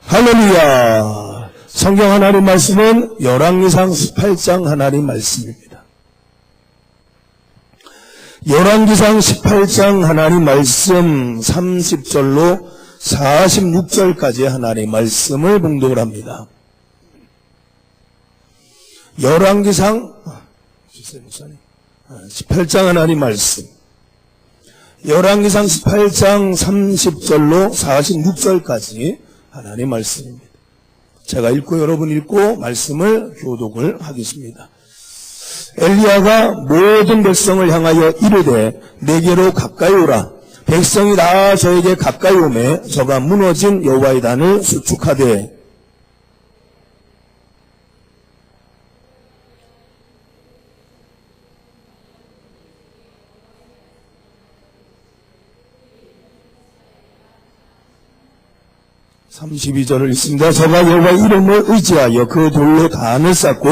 할렐루야. 성경 하나님 말씀은 열왕기상 18장 하나님 말씀입니다. 열왕기상 18장 하나님 말씀 30절로 46절까지 하나님 말씀을 봉독을 합니다. 열왕기상 18장 하나님 말씀, 열왕기상 18장 30절로 46절까지 하나님 말씀입니다. 제가 읽고 여러분 읽고 말씀을 교독을 하겠습니다. 엘리야가 모든 백성을 향하여 이르되 내게로 가까이 오라. 백성이 다 저에게 가까이 오매 저가 무너진 여호와의 단을 수축하되 (32절을) 읽습니다. 저가 여호와의 이름을 의지하여 그 돌로 단을 쌓고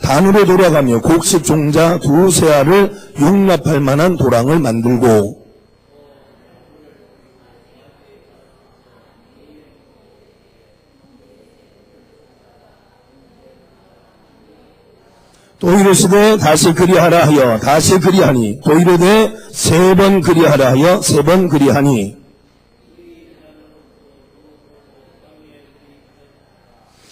단으로 돌아가며 곡식 종자 두세 알을 용납할 만한 도랑을 만들고 또 이르시되 다시 그리하라 하여 다시 그리하니 또 이르되 세 번 그리하라 하여 세 번 그리하니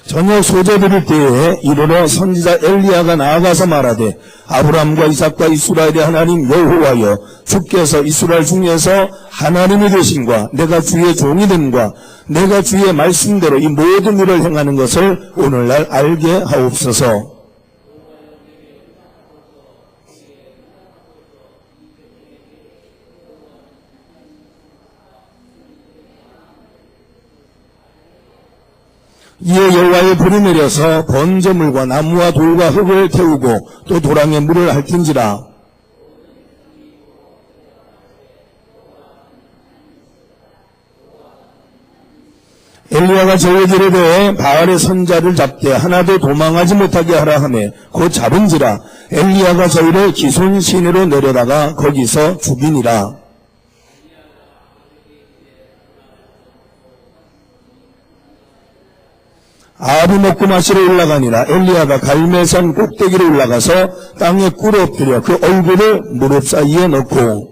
저녁 소재 드릴 때에 이르러 선지자 엘리야가 나아가서 말하되 아브라함과 이삭과 이스라엘의 하나님 여호와여 주께서 이스라엘 중에서 하나님이 되신과 내가 주의 종이 됨과 내가 주의 말씀대로 이 모든 일을 행하는 것을 오늘날 알게 하옵소서. 이에 여호와의 불이 내려서 번제물과 나무와 돌과 흙을 태우고 또 도랑에 물을 핥은지라. 엘리야가 저에게 이르되 바알의 선자를 잡되 하나도 도망하지 못하게 하라 하매 곧 잡은지라. 엘리야가 저희를 기손 시내로 내려다가 거기서 죽이니라. 아합이 먹고 마시러 올라가니라. 엘리야가 갈멜산 꼭대기로 올라가서 땅에 꿇어 엎드려 그 얼굴을 무릎 사이에 넣고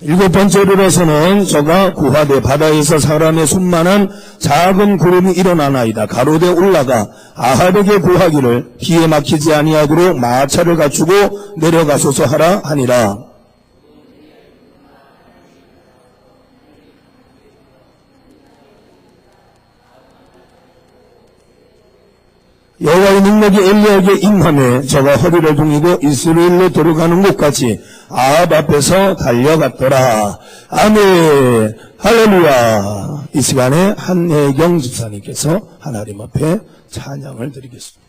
일곱 번째로 일어서는 저가 구하되 바다에서 사람의 손만한 작은 구름이 일어나나이다. 가로되 올라가 아합에게 구하기를 비에 막히지 아니하도록 마차를 갖추고 내려가소서 하라 하니라. 여호와의 능력이 엘리야에게 임하매 저가 허리를 동이고 이스라엘로 들어가는 곳까지 아합 앞에서 달려갔더라. 아멘. 할렐루야. 이 시간에 한혜경 집사님께서 하나님 앞에 찬양을 드리겠습니다.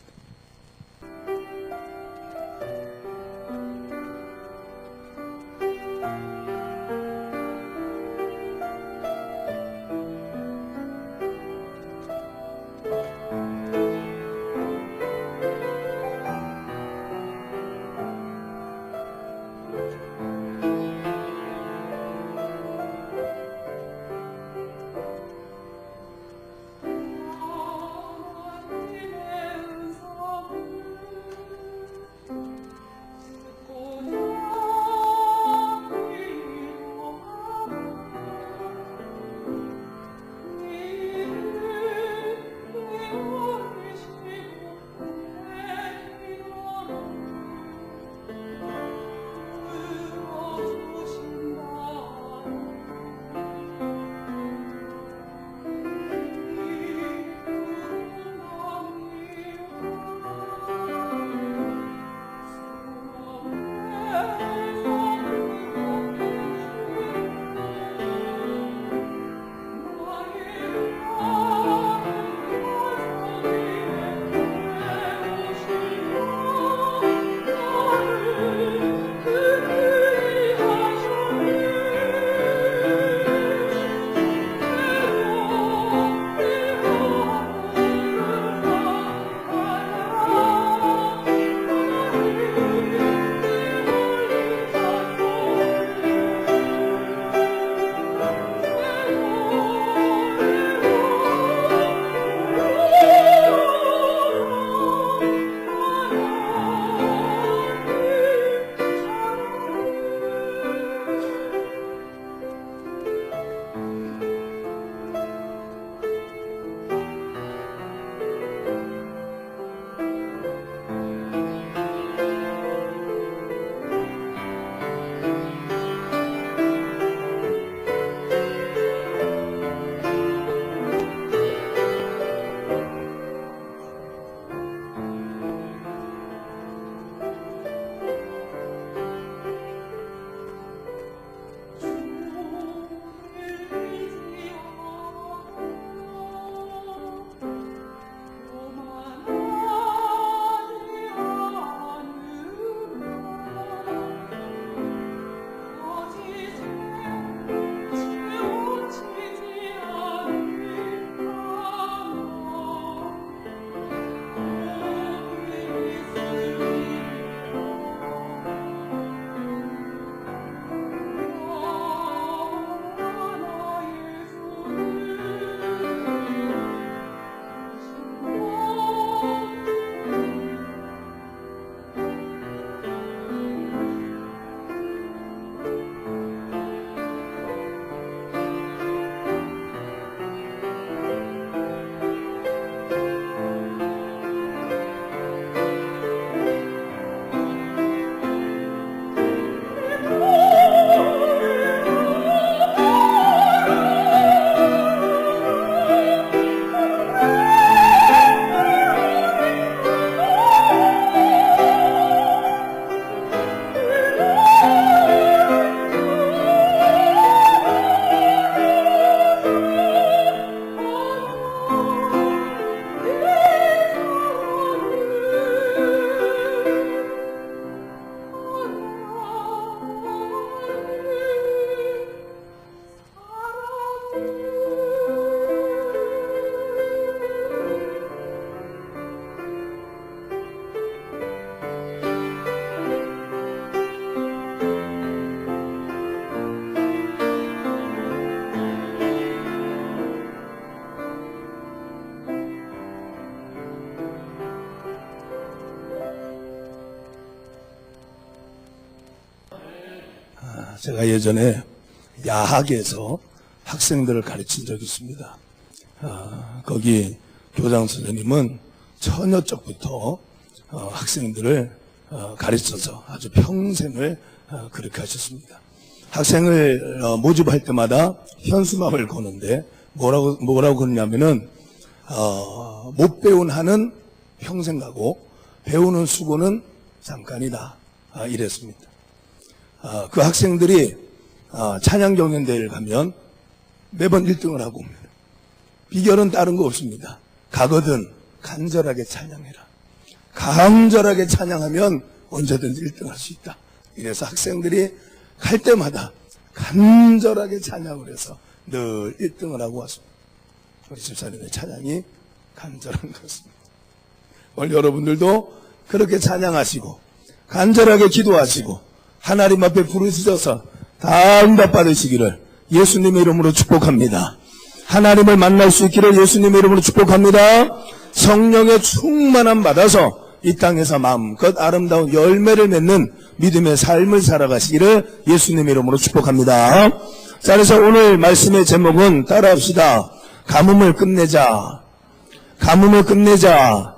제가 예전에 야학에서 학생들을 가르친 적이 있습니다. 거기 교장 선생님은 처녀 적부터 학생들을 가르쳐서 아주 평생을 그렇게 하셨습니다. 학생을 모집할 때마다 현수막을 거는데 뭐라고 그러냐면은 못 배운 한은 평생 가고 배우는 수고는 잠깐이다, 이랬습니다. 그 학생들이 찬양 경연대회를 가면 매번 1등을 하고 옵니다. 비결은 다른 거 없습니다. 가거든 간절하게 찬양해라. 간절하게 찬양하면 언제든지 1등할 수 있다. 이래서 학생들이 갈 때마다 간절하게 찬양을 해서 늘 1등을 하고 왔습니다. 우리 집사님의 찬양이 간절한 것입니다. 오늘 여러분들도 그렇게 찬양하시고 간절하게 기도하시고 하나님 앞에 부르짖어서 다 응답받으시기를 예수님의 이름으로 축복합니다. 하나님을 만날 수 있기를 예수님의 이름으로 축복합니다. 성령의 충만함 받아서 이 땅에서 마음껏 아름다운 열매를 맺는 믿음의 삶을 살아가시기를 예수님의 이름으로 축복합니다. 자, 그래서 오늘 말씀의 제목은 따라합시다. 가뭄을 끝내자. 가뭄을 끝내자.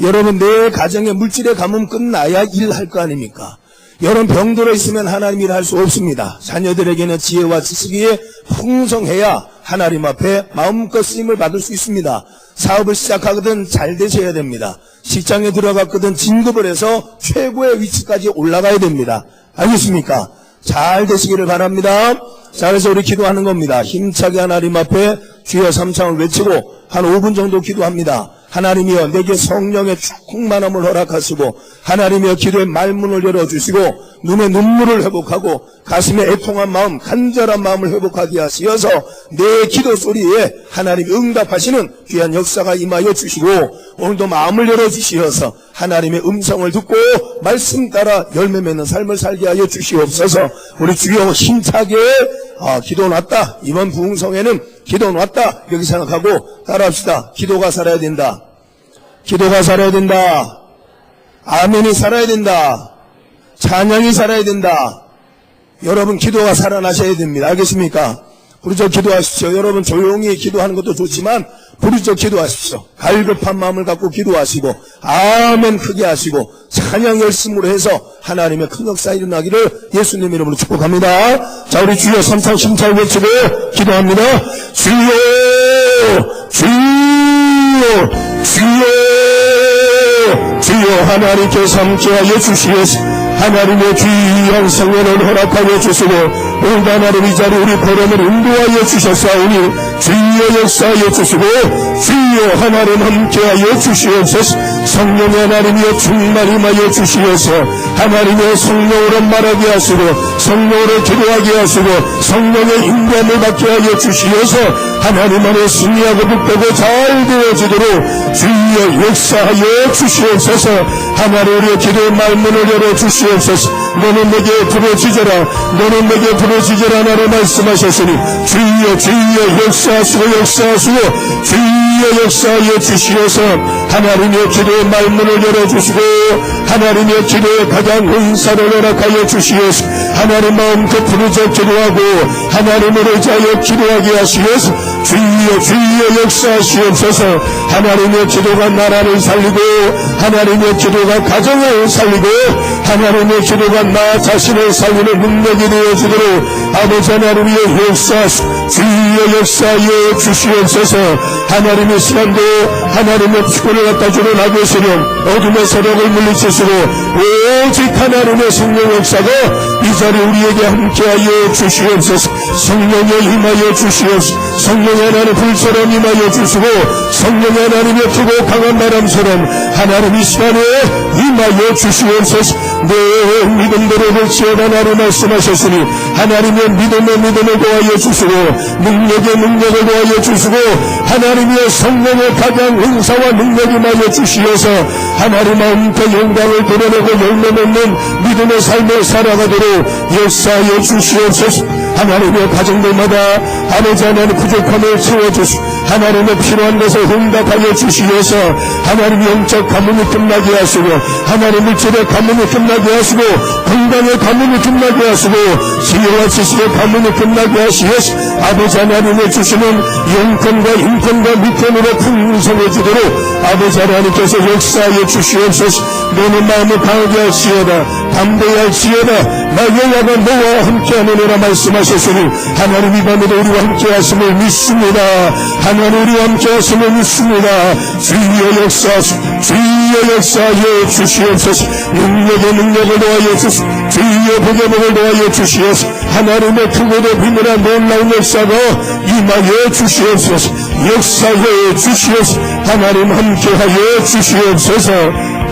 여러분, 내 가정의 물질의 가뭄 끝나야 일할 거 아닙니까? 여러분, 병들어 있으면 하나님 일할 수 없습니다. 자녀들에게는 지혜와 지식이 풍성해야 하나님 앞에 마음껏 쓰임을 받을 수 있습니다. 사업을 시작하거든 잘 되셔야 됩니다. 직장에 들어갔거든 진급을 해서 최고의 위치까지 올라가야 됩니다. 알겠습니까? 잘 되시기를 바랍니다. 자, 그래서 우리 기도하는 겁니다. 힘차게 하나님 앞에 주여 삼창을 외치고 한 5분 정도 기도합니다. 하나님이여, 내게 성령의 충만함을 허락하시고 하나님이여, 기도의 말문을 열어주시고 눈의 눈물을 회복하고 가슴에 애통한 마음, 간절한 마음을 회복하게 하시어서 내 기도 소리에 하나님이 응답하시는 귀한 역사가 임하여 주시고 오늘도 마음을 열어주시어서 하나님의 음성을 듣고 말씀 따라 열매 맺는 삶을 살게 하여 주시옵소서. 우리 주여 힘차게 기도 났다. 이번 부흥성에는 기도 났다. 이렇게 생각하고 따라합시다. 기도가 살아야 된다. 기도가 살아야 된다. 아멘이 살아야 된다. 찬양이 살아야 된다. 여러분, 기도가 살아나셔야 됩니다. 알겠습니까? 부르짖어 기도하십시오. 여러분, 조용히 기도하는 것도 좋지만 부르짖어 기도하십시오. 갈급한 마음을 갖고 기도하시고 아멘 크게 하시고 찬양 열심으로 해서 하나님의 큰 역사 일어나기를 예수님 이름으로 축복합니다. 자, 우리 주여 삼창 심차게 외치고 기도합니다. 주여, 주여, 주여, 주여, 하나님께서 함께하여 주시옵소서. 하나님의 귀한 성령을 허락하여 주시고 오늘 하나님 이 자리 우리 보람을 인도하여 주셨사오니 주여 역사하여 주시고 주여 하나님 함께하여 주시옵소서. 성령의 하나님이여 충만히 임하여 주시어서 하나님의 성령으로 말하게 하시고 성령으로 기도하게 하시고 성령의 인도함을 받게 하여 주시어서 하나님 안에 승리하고 복되고 잘 되어지도록 주여 역사하여 주시옵소서. 하나님 우리의 기도의 말문을 열어 주시옵소서. 너는 내게 부르짖어라. 너는 내게 부르짖어라. 나를 말씀하셨으니 주여 주여 역사하시고 역사하시고 주여 역사하여 주시어서 하나님의 기도의 말문을 열어주시고 하나님의 기도에 가장 은사를 허락하여 주시어서 하나님 마음껏 부르짖어 기도하고 하나님을 의지하여 기도하게 하시어서 주여 주여 역사하시옵소서. 하나님의 기도가 나라를 살리고 하나님의 기도가 가정을 살리고 하나님의 기도가 나 자신을 살리는 능력이 되어주도록 아버지 하나님의 역사하시고 주여 역사하여 주시옵소서. 하나님의 시간도 하나님의 축복을 갖다 주는 아버지는 어둠의 세력을 물리치시고 오직 하나님의 성령 역사가 이 자리 우리에게 함께하여 주시옵소서. 성령에 임하여 주시옵소서. 성령의 하나님 불처럼 임하여 주시고 성령의 하나님의 크고 강한 바람처럼 하나님 이 시간에 임하여 주시옵소서. 내 믿음대로 될지어다 나를 말씀하셨으니 하나님의 믿음을 도와여 주시고 능력의 능력을 도와여 주시고 하나님의 성령의 가장 은사와 능력이 임하여 주시어서 하나님 마음껏 영광을 드러내고 열매 맺는 믿음의 삶을 살아가도록 역사하여 주시옵소서. 하나님의 가정들마다 아버지 하나님 부족함을 채워주시고 하나님의 필요한 것을 응답하여 주시어서 하나님 영적 가문이 끝나게 하시고 하나님 물질의 가문이 끝나게 하시고 건강의 가문이 끝나게 하시고 지혜와 지식의 가문이 끝나게 하시어서 아버지 하나님의 주시는 영권과 인권과 미권으로 풍성해 주도록 아버지 하나님께서 역사하여 주시옵소서. 너는 마음을 강하게 할지어다 담대히 할지어다 나 여호와가 너와 함께하느니라 말씀하셨으니 하나님 이 밤에도 우리와 함께하심을 믿습니다. 하나님 우리와 함께하심을 믿습니다. 주여 역사하소서. 주여 역사하여 주시옵소서. 능력을 더하여 주시옵소서. 주여 복의 더하여 주시옵소서. 하나님의 크고도 비밀한 놀라운 역사가 임하여 주시옵소서. 역사하여 주시옵소서. 하나님 함께하여 주시옵소서.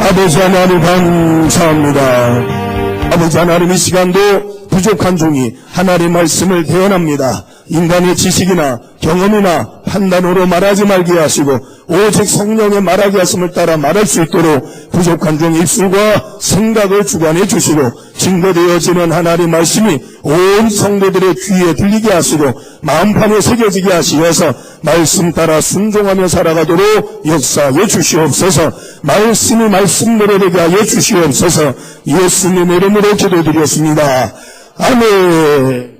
아버지 하나님 감사합니다. 아버지 하나님 이 시간도 부족한 종이 하나님의 말씀을 대언합니다. 인간의 지식이나 경험이나 판단으로 말하지 말게 하시고 오직 성령의 말하게 하심을 따라 말할 수 있도록 부족한 종 입술과 생각을 주관해 주시고 증거되어지는 하나님의 말씀이 온 성도들의 귀에 들리게 하시고 마음판에 새겨지게 하시어서 말씀 따라 순종하며 살아가도록 역사하여 주시옵소서. 말씀이 말씀대로 되게 하여 주시옵소서. 예수님 이름으로 기도드렸습니다. 아멘.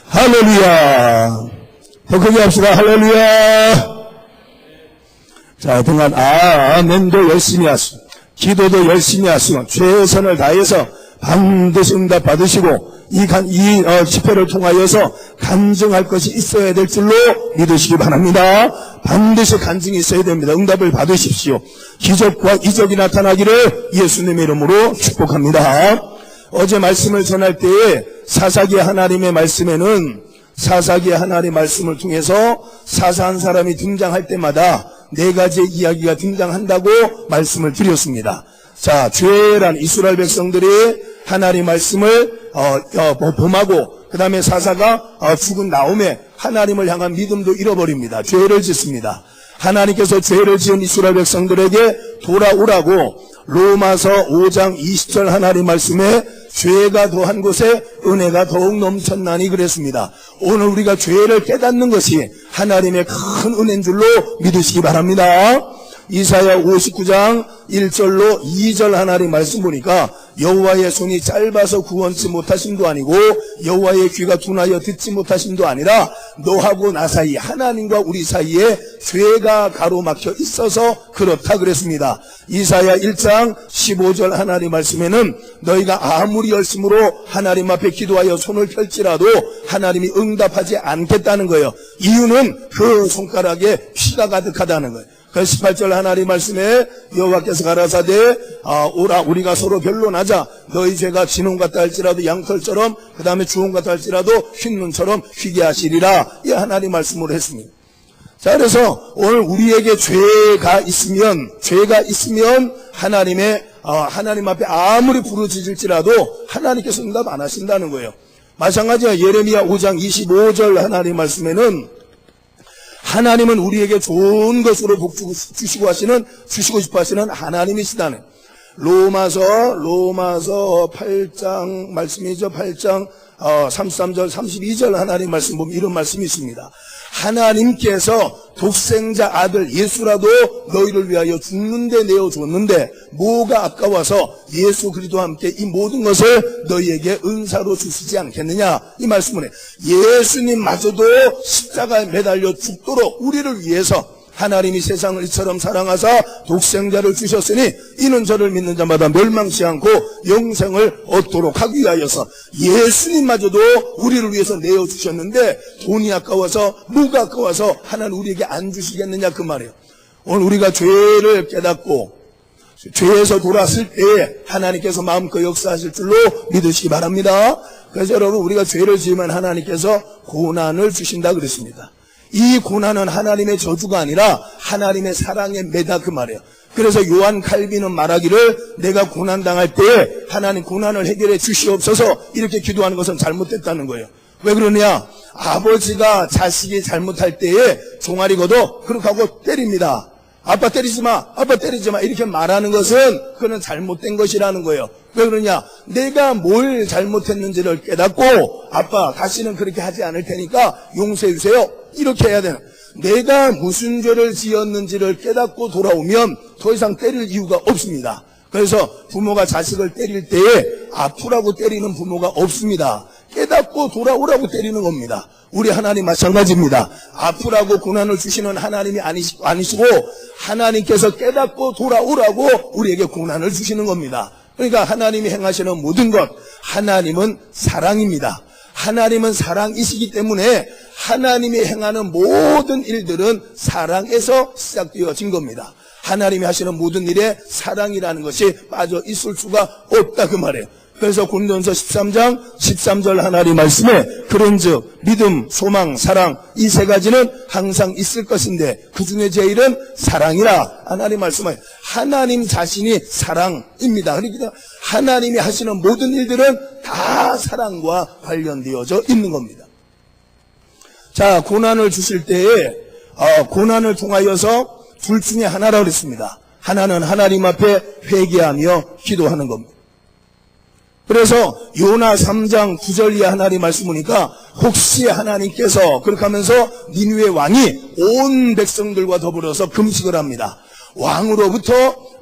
할렐루야. 더 크게 합시다. 할렐루야. 자, 동안 아멘도 열심히 하시고 기도도 열심히 하시고 최선을 다해서 반드시 응답 받으시고 이 집회를 통하여서 간증할 것이 있어야 될 줄로 믿으시기 바랍니다. 반드시 간증이 있어야 됩니다. 응답을 받으십시오. 기적과 이적이 나타나기를 예수님의 이름으로 축복합니다. 어제 말씀을 전할 때에 사사기의 하나님의 말씀에는 사사기의 하나님의 말씀을 통해서 사사한 사람이 등장할 때마다 4가지의 이야기가 등장한다고 말씀을 드렸습니다. 자, 죄란 이스라엘 백성들이 하나님 말씀을 범하고 그 다음에 사사가 죽은 다음에 하나님을 향한 믿음도 잃어버립니다. 죄를 짓습니다. 하나님께서 죄를 지은 이스라엘 백성들에게 돌아오라고 로마서 5장 20절 하나님 말씀에 죄가 더한 곳에 은혜가 더욱 넘쳤나니 그랬습니다. 오늘 우리가 죄를 깨닫는 것이 하나님의 큰 은혜인 줄로 믿으시기 바랍니다. 이사야 59장 1절로 2절 하나님 말씀 보니까 여호와의 손이 짧아서 구원치 못하심도 아니고 여호와의 귀가 둔하여 듣지 못하심도 아니라 너하고 나 사이 하나님과 우리 사이에 죄가 가로막혀 있어서 그렇다 그랬습니다. 이사야 1장 15절 하나님 말씀에는 너희가 아무리 열심으로 하나님 앞에 기도하여 손을 펼지라도 하나님이 응답하지 않겠다는 거예요. 이유는 그 손가락에 피가 가득하다는 거예요. 그 18절 하나님 말씀에 여호와께서 가라사대 오라 우리가 서로 변론하자. 너희 죄가 진홍 같다 할지라도 양털처럼 그 다음에 주홍 같다 할지라도 흰 눈처럼 휘게 하시리라. 이 하나님 말씀으로 했습니다. 자, 그래서 오늘 우리에게 죄가 있으면 하나님 앞에 아무리 부르짖을지라도 하나님께서 응답 안 하신다는 거예요. 마찬가지야. 예레미야 5장 25절 하나님 말씀에는 하나님은 우리에게 좋은 것으로 복 주시고 싶어 하시는 하나님이시다네. 로마서 8장 말씀이죠. 8장 33절 32절 하나님 말씀 보면 이런 말씀이 있습니다. 하나님께서 독생자 아들 예수라도 너희를 위하여 죽는데 내어줬는데 뭐가 아까워서 예수 그리스도와 함께 이 모든 것을 너희에게 은사로 주시지 않겠느냐 이 말씀을 해. 예수님마저도 십자가에 매달려 죽도록 우리를 위해서 하나님이 세상을 이처럼 사랑하사 독생자를 주셨으니 이는 저를 믿는 자마다 멸망치 않고 영생을 얻도록 하기 위하여서 예수님마저도 우리를 위해서 내어주셨는데 돈이 아까워서 뭐가 아까워서 하나님 우리에게 안 주시겠느냐 그 말이에요. 오늘 우리가 죄를 깨닫고 죄에서 돌아설 때에 하나님께서 마음껏 역사하실 줄로 믿으시기 바랍니다. 그래서 여러분 우리가 죄를 지으면 하나님께서 고난을 주신다 그랬습니다. 이 고난은 하나님의 저주가 아니라 하나님의 사랑의 매다 그 말이에요. 그래서 요한 칼빈은 말하기를 내가 고난당할 때에 하나님 고난을 해결해 주시옵소서 이렇게 기도하는 것은 잘못됐다는 거예요. 왜 그러냐? 아버지가 자식이 잘못할 때에 종아리 걷어 그렇게 하고 때립니다. 아빠 때리지 마, 아빠 때리지 마 이렇게 말하는 것은 그는 잘못된 것이라는 거예요. 왜 그러냐? 내가 뭘 잘못했는지를 깨닫고 아빠 다시는 그렇게 하지 않을 테니까 용서해 주세요 이렇게 해야 되는. 내가 무슨 죄를 지었는지를 깨닫고 돌아오면 더 이상 때릴 이유가 없습니다. 그래서 부모가 자식을 때릴 때에 아프라고 때리는 부모가 없습니다. 깨닫고 돌아오라고 때리는 겁니다. 우리 하나님 마찬가지입니다. 아프라고 고난을 주시는 하나님이 아니시고 하나님께서 깨닫고 돌아오라고 우리에게 고난을 주시는 겁니다. 그러니까 하나님이 행하시는 모든 것, 하나님은 사랑입니다. 하나님은 사랑이시기 때문에 하나님이 행하는 모든 일들은 사랑에서 시작되어진 겁니다. 하나님이 하시는 모든 일에 사랑이라는 것이 빠져 있을 수가 없다 그 말이에요. 그래서 고린도전서 13장 13절 하나님 말씀에 그런즉 믿음, 소망, 사랑 이 세 가지는 항상 있을 것인데 그 중에 제일은 사랑이라 하나님 말씀을. 하나님 자신이 사랑입니다. 그러니까 하나님이 하시는 모든 일들은 다 사랑과 관련되어져 있는 겁니다. 자, 고난을 주실 때에 고난을 통하여서 둘 중에 하나라고 그랬습니다. 하나는 하나님 앞에 회개하며 기도하는 겁니다. 그래서 요나 3장 9절 이하 하나님 말씀 보니까 혹시 하나님께서 그렇게 하면서 니느웨 왕이 온 백성들과 더불어서 금식을 합니다. 왕으로부터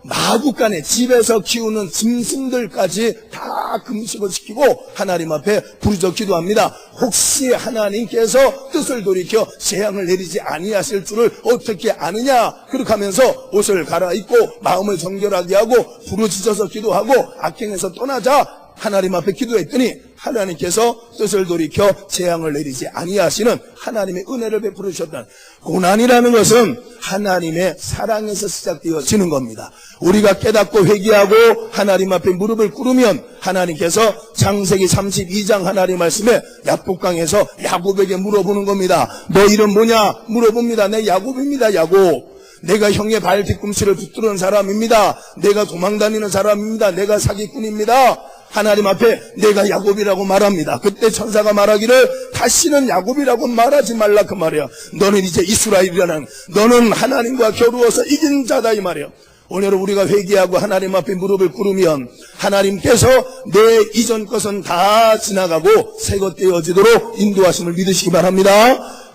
마구간에 집에서 키우는 짐승들까지 다 금식을 시키고 하나님 앞에 부르짖어 기도합니다. 혹시 하나님께서 뜻을 돌이켜 재앙을 내리지 아니하실 줄을 어떻게 아느냐. 그렇게 하면서 옷을 갈아입고 마음을 정결하게 하고 부르짖어서 기도하고 악행에서 떠나자 하나님 앞에 기도했더니 하나님께서 뜻을 돌이켜 재앙을 내리지 아니하시는 하나님의 은혜를 베풀어 주셨다는. 고난이라는 것은 하나님의 사랑에서 시작되어지는 겁니다. 우리가 깨닫고 회개하고 하나님 앞에 무릎을 꿇으면 하나님께서 창세기 32장 하나님 말씀에 야복강에서 야곱에게 물어보는 겁니다. 너 이름 뭐냐? 물어봅니다. 내 야곱입니다. 야곱. 내가 형의 발 뒤꿈치를 붙드는 사람입니다. 내가 도망다니는 사람입니다. 내가 사기꾼입니다. 하나님 앞에 내가 야곱이라고 말합니다. 그때 천사가 말하기를 다시는 야곱이라고 말하지 말라 그 말이야. 너는 이제 이스라엘이라는, 너는 하나님과 겨루어서 이긴 자다 이 말이야. 오늘 우리가 회개하고 하나님 앞에 무릎을 꿇으면 하나님께서 내 이전 것은 다 지나가고 새 것 되어지도록 인도하심을 믿으시기 바랍니다.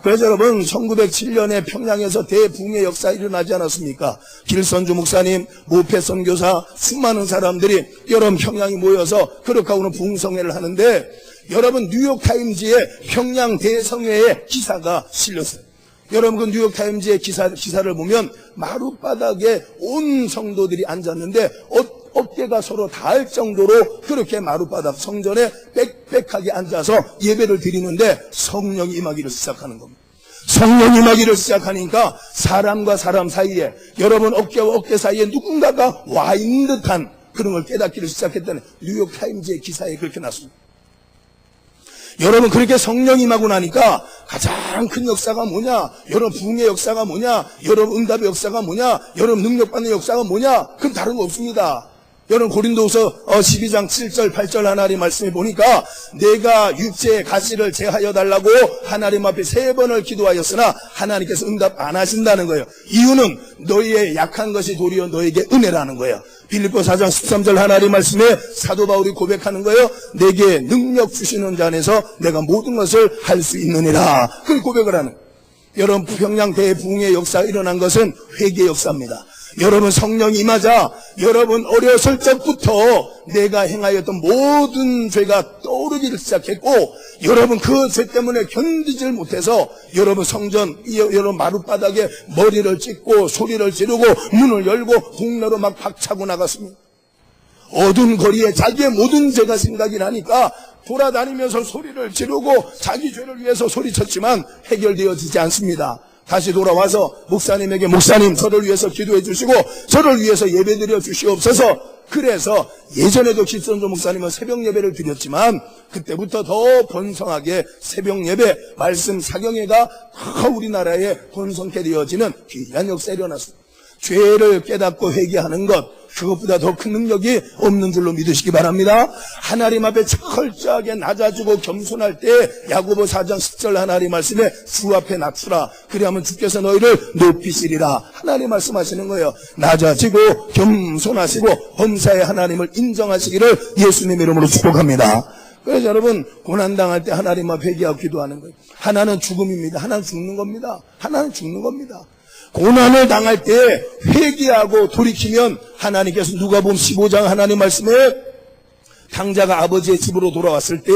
그래서 여러분 1907년에 평양에서 대붕의 역사 일어나지 않았습니까? 길선주 목사님, 모패 선교사, 수많은 사람들이 여러분 평양에 모여서 그렇게 오늘 부흥성회를 하는데 여러분 뉴욕타임즈의 평양 대성회의 기사가 실렸어요. 여러분 그 뉴욕타임즈의 기사를 보면 마룻바닥에 온 성도들이 앉았는데 어깨가 서로 닿을 정도로 그렇게 마룻바닥 성전에 빽빽하게 앉아서 예배를 드리는데 성령이 임하기를 시작하는 겁니다. 성령이 임하기를 시작하니까 사람과 사람 사이에 여러분 어깨와 어깨 사이에 누군가가 와 있는 듯한 그런 걸 깨닫기를 시작했다는 뉴욕타임즈의 기사에 그렇게 났습니다. 여러분 그렇게 성령이 임하고 나니까 가장 큰 역사가 뭐냐? 여러분 부흥의 역사가 뭐냐? 여러분 응답의 역사가 뭐냐? 여러분 능력받는 역사가 뭐냐? 그건 다른 거 없습니다. 여러분 고린도후서 12장 7절 8절 하나님 말씀에 보니까 내가 육체의 가시를 제하여 달라고 하나님 앞에 3번을 기도하였으나 하나님께서 응답 안 하신다는 거예요. 이유는 너희의 약한 것이 도리어 너에게 은혜라는 거예요. 빌립보 4장 13절 하나님 말씀에 사도 바울이 고백하는 거예요. 내게 능력 주시는 자 안에서 내가 모든 것을 할 수 있느니라. 그 고백을 하는 거예요. 여러분 평양 대부흥의 역사가 일어난 것은 회개 역사입니다. 여러분 성령이 임하자 여러분 어렸을 적부터 내가 행하였던 모든 죄가 떠오르기를 시작했고 여러분 그 죄 때문에 견디질 못해서 여러분 성전 여러분 마룻바닥에 머리를 찍고 소리를 지르고 문을 열고 동네로 막 박차고 나갔습니다. 어두운 거리에 자기의 모든 죄가 생각이 나니까 돌아다니면서 소리를 지르고 자기 죄를 위해서 소리쳤지만 해결되어지지 않습니다. 다시 돌아와서 목사님에게 목사님 저를 위해서 기도해 주시고 저를 위해서 예배 드려 주시옵소서. 그래서 예전에도 길선조 목사님은 새벽 예배를 드렸지만 그때부터 더 번성하게 새벽 예배 말씀 사경회가 우리나라에 번성케 되어지는 귀한 역사가 일어났습니다. 죄를 깨닫고 회개하는 것, 그것보다 더 큰 능력이 없는 줄로 믿으시기 바랍니다. 하나님 앞에 철저하게 낮아지고 겸손할 때 야고보 4장 10절 하나님 말씀에 주 앞에 낮추라. 그리하면 주께서 너희를 높이시리라. 하나님 말씀하시는 거예요. 낮아지고 겸손하시고 범사의 하나님을 인정하시기를 예수님 이름으로 축복합니다. 그래서 여러분, 고난당할 때 하나님 앞에 회개하고 기도하는 거예요. 하나는 죽음입니다. 하나는 죽는 겁니다. 하나는 죽는 겁니다. 고난을 당할 때 회개하고 돌이키면 하나님께서 누가복음 15장 하나님 말씀에 당자가 아버지의 집으로 돌아왔을 때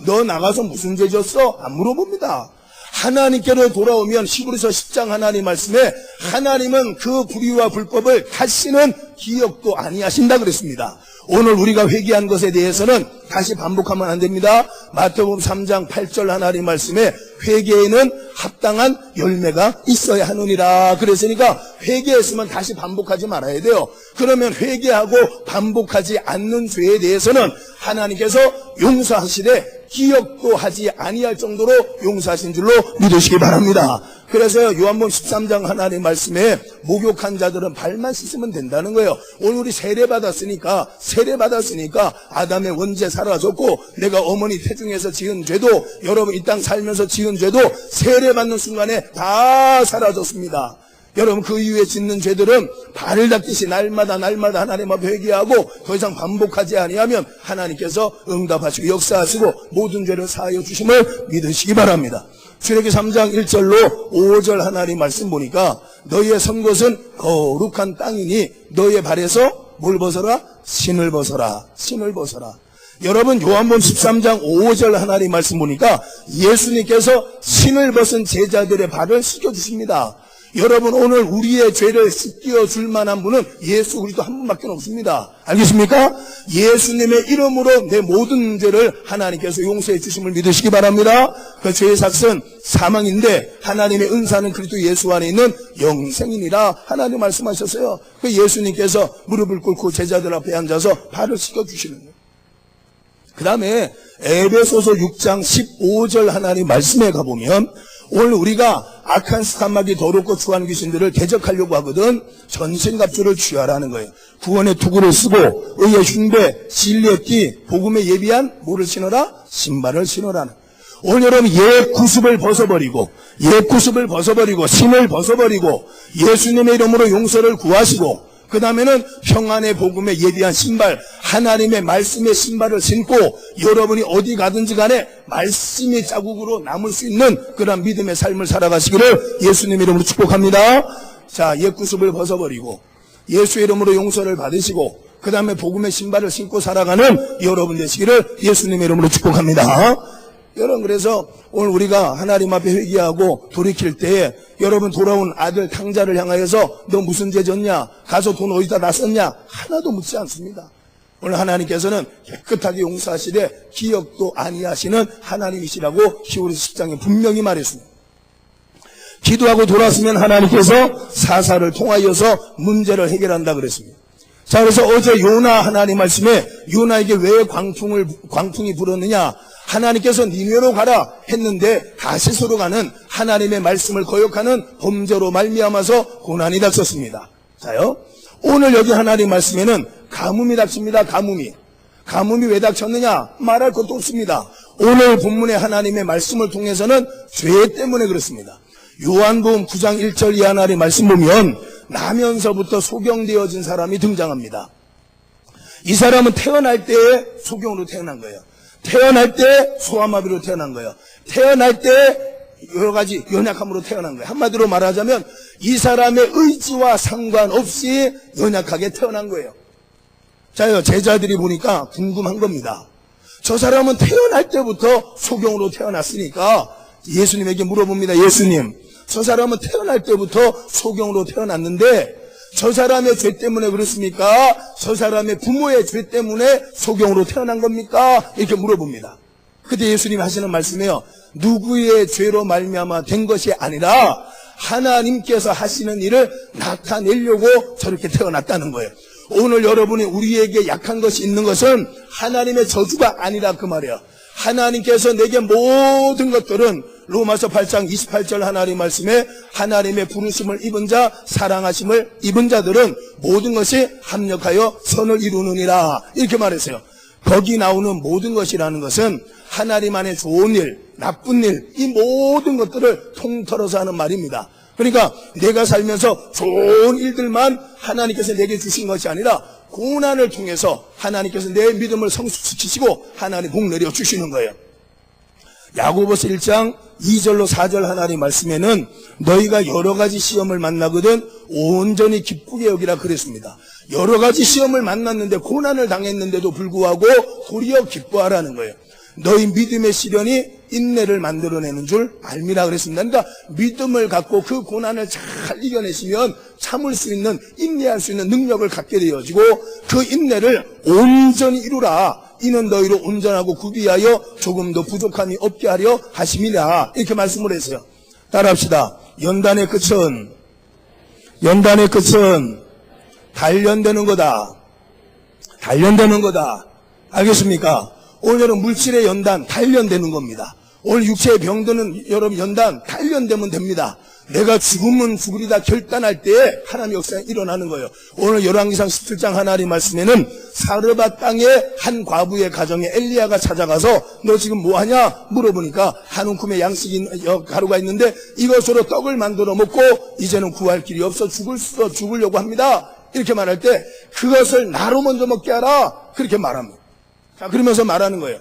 너 나가서 무슨 죄 졌어? 안 물어봅니다. 하나님께로 돌아오면 히브리서 10장 하나님 말씀에 하나님은 그 불의와 불법을 다시는 기억도 아니하신다 그랬습니다. 오늘 우리가 회개한 것에 대해서는 다시 반복하면 안 됩니다. 마태복음 3장 8절 하나님 말씀에 회개에는 합당한 열매가 있어야 하느니라 그랬으니까 회개했으면 다시 반복하지 말아야 돼요. 그러면 회개하고 반복하지 않는 죄에 대해서는 하나님께서 용서하시되 기억도 하지 아니할 정도로 용서하신 줄로 믿으시기 바랍니다. 그래서 요한복음 13장 하나님 말씀에 목욕한 자들은 발만 씻으면 된다는 거예요. 오늘 우리 세례 받았으니까 아담의 원죄 사라졌고 내가 어머니 태중에서 지은 죄도 여러분 이 땅 살면서 지은 죄도 세례 받는 순간에 다 사라졌습니다. 여러분 그 이후에 짓는 죄들은 발을 닦듯이 날마다 하나님 앞에 회개하고 더 이상 반복하지 아니하면 하나님께서 응답하시고 역사하시고 모든 죄를 사하여 주심을 믿으시기 바랍니다. 출애굽기 3장 1절로 5절 하나님 말씀 보니까 너희의 선 곳은 거룩한 땅이니 너희의 발에서 뭘 벗어라? 신을 벗어라. 신을 벗어라. 여러분 요한복음 13장 5절 하나님 말씀 보니까 예수님께서 신을 벗은 제자들의 발을 씻겨주십니다. 여러분 오늘 우리의 죄를 씻겨줄 만한 분은 예수 그리스도 한 분밖에 없습니다. 알겠습니까? 예수님의 이름으로 내 모든 죄를 하나님께서 용서해 주심을 믿으시기 바랍니다. 그 죄의 삭은 사망인데 하나님의 은사는 그리스도 예수 안에 있는 영생이니라 하나님 말씀하셨어요. 그 예수님께서 무릎을 꿇고 제자들 앞에 앉아서 발을 씻겨주시는 거예요. 그 다음에 에베소서 6장 15절 하나님 말씀에 가보면 오늘 우리가 악한 스탄막이 더럽고 추한 귀신들을 대적하려고 하거든 전신갑주를 취하라는 거예요. 구원의 투구를 쓰고 의의 흉배, 진리의 띠, 복음에 예비한 뭐를 신어라? 신발을 신어라는. 오늘 여러분 옛 구습을 벗어버리고 신을 벗어버리고 예수님의 이름으로 용서를 구하시고 그 다음에는 평안의 복음에 예비한 신발, 하나님의 말씀의 신발을 신고 여러분이 어디 가든지 간에 말씀의 자국으로 남을 수 있는 그런 믿음의 삶을 살아가시기를 예수님 이름으로 축복합니다. 자, 옛구습을 벗어버리고 예수의 이름으로 용서를 받으시고 그 다음에 복음의 신발을 신고 살아가는 여러분 되시기를 예수님의 이름으로 축복합니다. 여러분 그래서 오늘 우리가 하나님 앞에 회개하고 돌이킬 때에 여러분 돌아온 아들 탕자를 향하여서 너 무슨 죄 졌냐? 가서 돈 어디다 다 썼냐? 하나도 묻지 않습니다. 오늘 하나님께서는 깨끗하게 용서하시되 기억도 아니하시는 하나님이시라고 히브리서 10장에 분명히 말했습니다. 기도하고 돌아서면 하나님께서 사사를 통하여서 문제를 해결한다 그랬습니다. 자, 그래서 어제 요나 하나님 말씀에 요나에게 왜 광풍이 불었느냐? 하나님께서 니느웨로 가라 했는데 다시스로 가는 하나님의 말씀을 거역하는 범죄로 말미암아서 고난이 닥쳤습니다. 자요, 오늘 여기 하나님 말씀에는 가뭄이 닥칩니다. 가뭄이 왜 닥쳤느냐? 말할 것도 없습니다. 오늘 본문의 하나님의 말씀을 통해서는 죄 때문에 그렇습니다. 요한복음 9장 1절 이 하나님 말씀 보면 나면서부터 소경되어진 사람이 등장합니다. 이 사람은 태어날 때 소경으로 태어난 거예요. 태어날 때 소아마비로 태어난 거예요. 태어날 때 여러 가지 연약함으로 태어난 거예요. 한마디로 말하자면 이 사람의 의지와 상관없이 연약하게 태어난 거예요. 자요, 제자들이 보니까 궁금한 겁니다. 저 사람은 태어날 때부터 소경으로 태어났으니까 예수님에게 물어봅니다. 예수님, 저 사람은 태어날 때부터 소경으로 태어났는데 저 사람의 죄 때문에 그렇습니까? 저 사람의 부모의 죄 때문에 소경으로 태어난 겁니까? 이렇게 물어봅니다. 그때 예수님이 하시는 말씀이에요. 누구의 죄로 말미암아 된 것이 아니라 하나님께서 하시는 일을 나타내려고 저렇게 태어났다는 거예요. 오늘 여러분이 우리에게 약한 것이 있는 것은 하나님의 저주가 아니라 그 말이에요. 하나님께서 내게 모든 것들은 로마서 8장 28절 하나님 말씀에 하나님의 부르심을 입은 자, 사랑하심을 입은 자들은 모든 것이 합력하여 선을 이루느니라 이렇게 말했어요. 거기 나오는 모든 것이라는 것은 하나님 안에 좋은 일, 나쁜 일, 이 모든 것들을 통틀어서 하는 말입니다. 그러니까 내가 살면서 좋은 일들만 하나님께서 내게 주신 것이 아니라 고난을 통해서 하나님께서 내 믿음을 성숙시키시고 하나님 복 내려 주시는 거예요. 야고보서 1장 2절로 4절 하나님 말씀에는 너희가 여러 가지 시험을 만나거든 온전히 기쁘게 여기라 그랬습니다. 여러 가지 시험을 만났는데 고난을 당했는데도 불구하고 도리어 기뻐하라는 거예요. 너희 믿음의 시련이 인내를 만들어내는 줄 알미라 그랬습니다. 그러니까 믿음을 갖고 그 고난을 잘 이겨내시면 참을 수 있는, 인내할 수 있는 능력을 갖게 되어지고 그 인내를 온전히 이루라. 이는 너희로 온전하고 구비하여 조금도 부족함이 없게 하려 하심이라 이렇게 말씀을 했어요. 따라합시다. 연단의 끝은 단련되는 거다. 단련되는 거다. 알겠습니까? 오늘은 물질의 연단 단련되는 겁니다. 오늘 육체의 병드는 여러분 연단 단련되면 됩니다. 내가 죽으면 죽으리다 결단할 때에 하나님의 역사가 일어나는 거예요. 오늘 열왕기상 17장 하나님 말씀에는 사르밧 땅의 한 과부의 가정에 엘리야가 찾아가서 너 지금 뭐하냐 물어보니까 한 움큼의 양식이 가루가 있는데 이것으로 떡을 만들어 먹고 이제는 구할 길이 없어 죽으려고 합니다. 이렇게 말할 때 그것을 나로 먼저 먹게 하라 그렇게 말합니다. 자, 그러면서 말하는 거예요.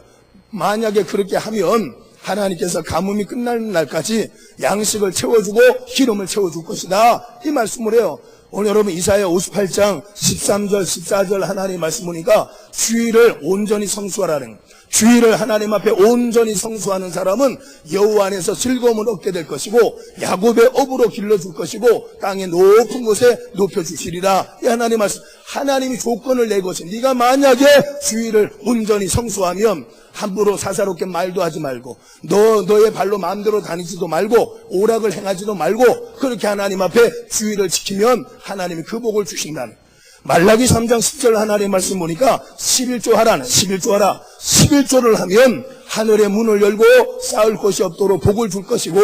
만약에 그렇게 하면 하나님께서 가뭄이 끝나는 날까지 양식을 채워주고 기름을 채워줄 것이다 이 말씀을 해요. 오늘 여러분 이사야 58장 13절 14절 하나님 말씀 보니까 주의를 온전히 성수하라는 거예요. 주의를 하나님 앞에 온전히 성수하는 사람은 여호와 안에서 즐거움을 얻게 될 것이고 야곱의 업으로 길러줄 것이고 땅의 높은 곳에 높여주시리라. 이 하나님 말씀. 하나님이 조건을 내것이 네가 만약에 주의를 온전히 성수하면 함부로 사사롭게 말도 하지 말고 너의 발로 마음대로 다니지도 말고 오락을 행하지도 말고 그렇게 하나님 앞에 주의를 지키면 하나님이 그 복을 주신다는. 말라기 3장 10절 하나님 말씀 보니까 11조 하라는 11조 하라. 11조를 하면 하늘의 문을 열고 쌓을 곳이 없도록 복을 줄 것이고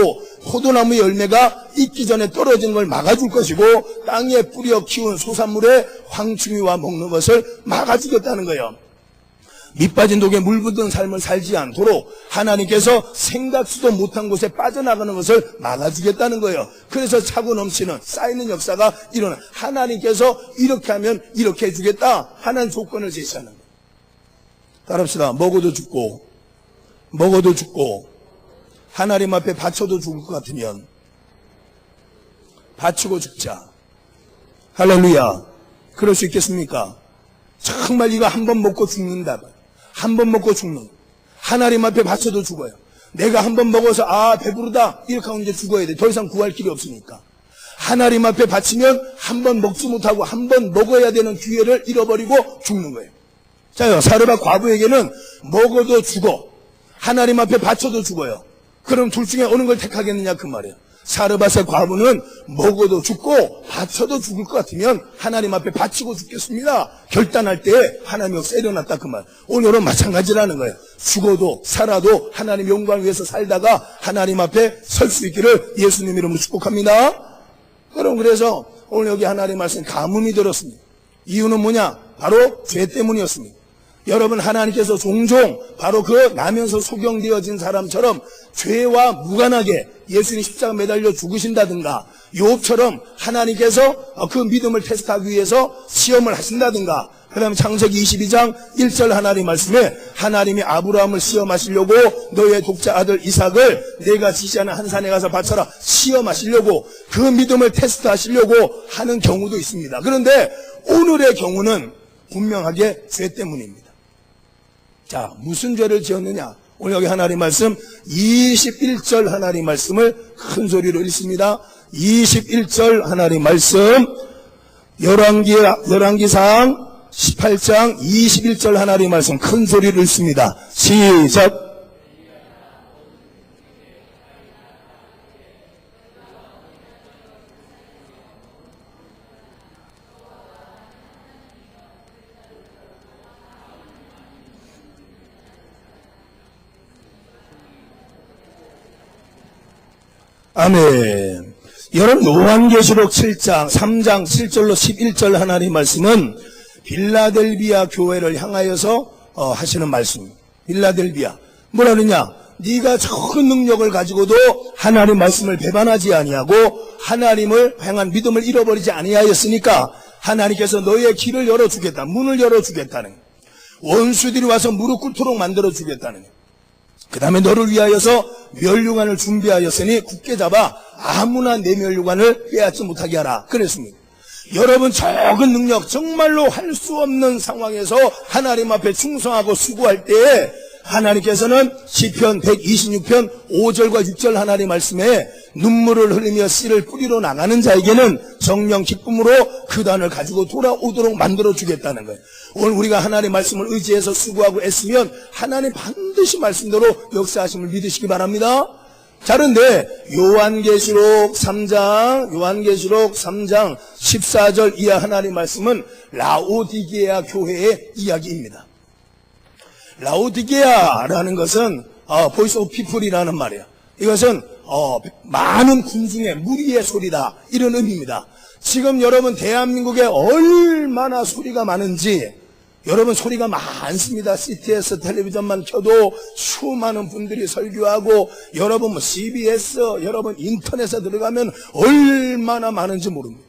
포도나무 열매가 익기 전에 떨어지는 걸 막아줄 것이고 땅에 뿌려 키운 소산물에 황충이와 먹는 것을 막아주겠다는 거예요. 밑빠진 독에 물 붓는 삶을 살지 않도록 하나님께서 생각지도 못한 곳에 빠져나가는 것을 막아주겠다는 거예요. 그래서 차고 넘치는 쌓이는 역사가 일어나. 하나님께서 이렇게 하면 이렇게 해주겠다 하나님 조건을 제시하는 거예요. 따라합시다. 먹어도 죽고 하나님 앞에 바쳐도 죽을 것 같으면 바치고 죽자. 할렐루야. 그럴 수 있겠습니까? 정말 이거 한 번 먹고 죽는다. 한 번 먹고 죽는. 하나님 앞에 바쳐도 죽어요. 내가 한 번 먹어서 배부르다 이렇게 하면 이제 죽어야 돼. 더 이상 구할 길이 없으니까. 하나님 앞에 바치면 한 번 먹지 못하고 한 번 먹어야 되는 기회를 잃어버리고 죽는 거예요. 자요, 사르밧 과부에게는 먹어도 죽어, 하나님 앞에 바쳐도 죽어요. 그럼 둘 중에 어느 걸 택하겠느냐 그 말이에요. 사르밧의 과부는 먹어도 죽고 바쳐도 죽을 것 같으면 하나님 앞에 바치고 죽겠습니다 결단할 때 하나님이 역사 일어났다 그 말. 오늘은 마찬가지라는 거예요. 죽어도 살아도 하나님 영광 위해서 살다가 하나님 앞에 설 수 있기를 예수님 이름으로 축복합니다. 여러분, 그래서 오늘 여기 하나님 말씀 가뭄이 들었습니다. 이유는 뭐냐? 바로 죄 때문이었습니다. 여러분, 하나님께서 종종 바로 그 나면서 소경되어진 사람처럼 죄와 무관하게 예수님 십자가 매달려 죽으신다든가 욥처럼 하나님께서 그 믿음을 테스트하기 위해서 시험을 하신다든가, 그 다음에 창세기 22장 1절 하나님 말씀에 하나님이 아브라함을 시험하시려고 너의 독자 아들 이삭을 내가 지시하는 한 산에 가서 바쳐라 시험하시려고 그 믿음을 테스트하시려고 하는 경우도 있습니다. 그런데 오늘의 경우는 분명하게 죄 때문입니다. 자, 무슨 죄를 지었느냐? 오늘 여기 하나님 말씀 21절 하나님 말씀을 큰 소리로 읽습니다. 21절 하나님 말씀 열왕기상 18장 21절 하나님 말씀 큰 소리로 읽습니다. 시작. 아멘. 여러분, 요한계시록 7장 3장 7절로 11절 하나님 말씀은 빌라델비아 교회를 향하여서 하시는 말씀입니다. 빌라델비아 뭐라 그러냐? 네가 적은 능력을 가지고도 하나님 말씀을 배반하지 아니하고 하나님을 향한 믿음을 잃어버리지 아니하였으니까 하나님께서 너의 길을 열어주겠다, 문을 열어주겠다는 거예요. 원수들이 와서 무릎 꿇도록 만들어주겠다는 거예요. 그 다음에 너를 위하여서 면류관을 준비하였으니 굳게 잡아 아무나 내 면류관을 빼앗지 못하게 하라 그랬습니다. 여러분, 적은 능력, 정말로 할 수 없는 상황에서 하나님 앞에 충성하고 수고할 때에 하나님께서는 시편 126편 5절과 6절 하나님 말씀에 눈물을 흘리며 씨를 뿌리러 나가는 자에게는 정령 기쁨으로 그 단을 가지고 돌아오도록 만들어주겠다는 거예요. 오늘 우리가 하나님 말씀을 의지해서 수고하고 애쓰면 하나님 반드시 말씀대로 역사하심을 믿으시기 바랍니다. 자, 그런데 요한계시록 3장 14절 이하 하나님 말씀은 라오디게아 교회의 이야기입니다. 라오디게아라는 것은 보이스 오브 피플이라는 말이에요. 이것은 많은 군중의 무리의 소리다, 이런 의미입니다. 지금 여러분 대한민국에 얼마나 소리가 많은지, 여러분 소리가 많습니다. CTS 텔레비전만 켜도 수많은 분들이 설교하고, 여러분 CBS, 여러분 인터넷에 들어가면 얼마나 많은지 모릅니다.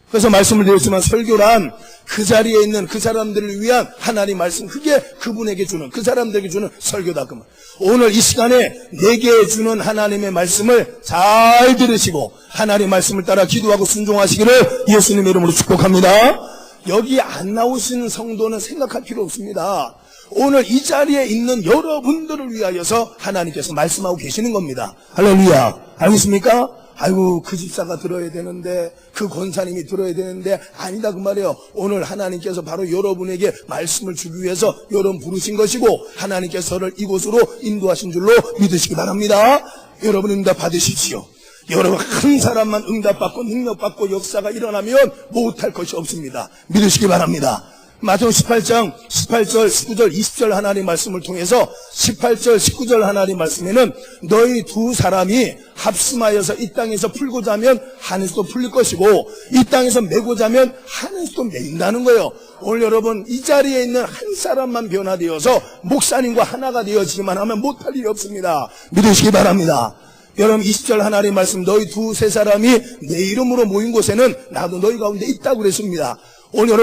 그래서 말씀을 드렸지만 설교란 그 자리에 있는 그 사람들을 위한 하나님 말씀, 그게 그분에게 주는, 그 사람들에게 주는 설교다 그 말. 오늘 이 시간에 내게 주는 하나님의 말씀을 잘 들으시고 하나님 말씀을 따라 기도하고 순종하시기를 예수님의 이름으로 축복합니다. 여기 안 나오시는 성도는 생각할 필요 없습니다. 오늘 이 자리에 있는 여러분들을 위하여서 하나님께서 말씀하고 계시는 겁니다. 할렐루야. 알겠습니까? 아이고, 그 집사가 들어야 되는데, 그 권사님이 들어야 되는데, 아니다 그 말이에요. 오늘 하나님께서 바로 여러분에게 말씀을 주기 위해서 여러분 부르신 것이고, 하나님께서 저를 이곳으로 인도하신 줄로 믿으시기 바랍니다. 여러분 응답 받으십시오. 여러분 한 사람만 응답받고 능력받고 역사가 일어나면 못할 것이 없습니다. 믿으시기 바랍니다. 마태복음 18장 18절 19절 20절 하나님 말씀을 통해서 18절 19절 하나님 말씀에는 너희 두 사람이 합심하여서 이 땅에서 풀고자 하면 하늘에서도 풀릴 것이고 이 땅에서 메고자 하면 하늘에서도 메인다는 거예요. 오늘 여러분 이 자리에 있는 한 사람만 변화되어서 목사님과 하나가 되어지기만 하면 못할 일이 없습니다. 믿으시기 바랍니다. 여러분 20절 하나님 말씀, 너희 두세 사람이 내 이름으로 모인 곳에는 나도 너희 가운데 있다고 그랬습니다. 오늘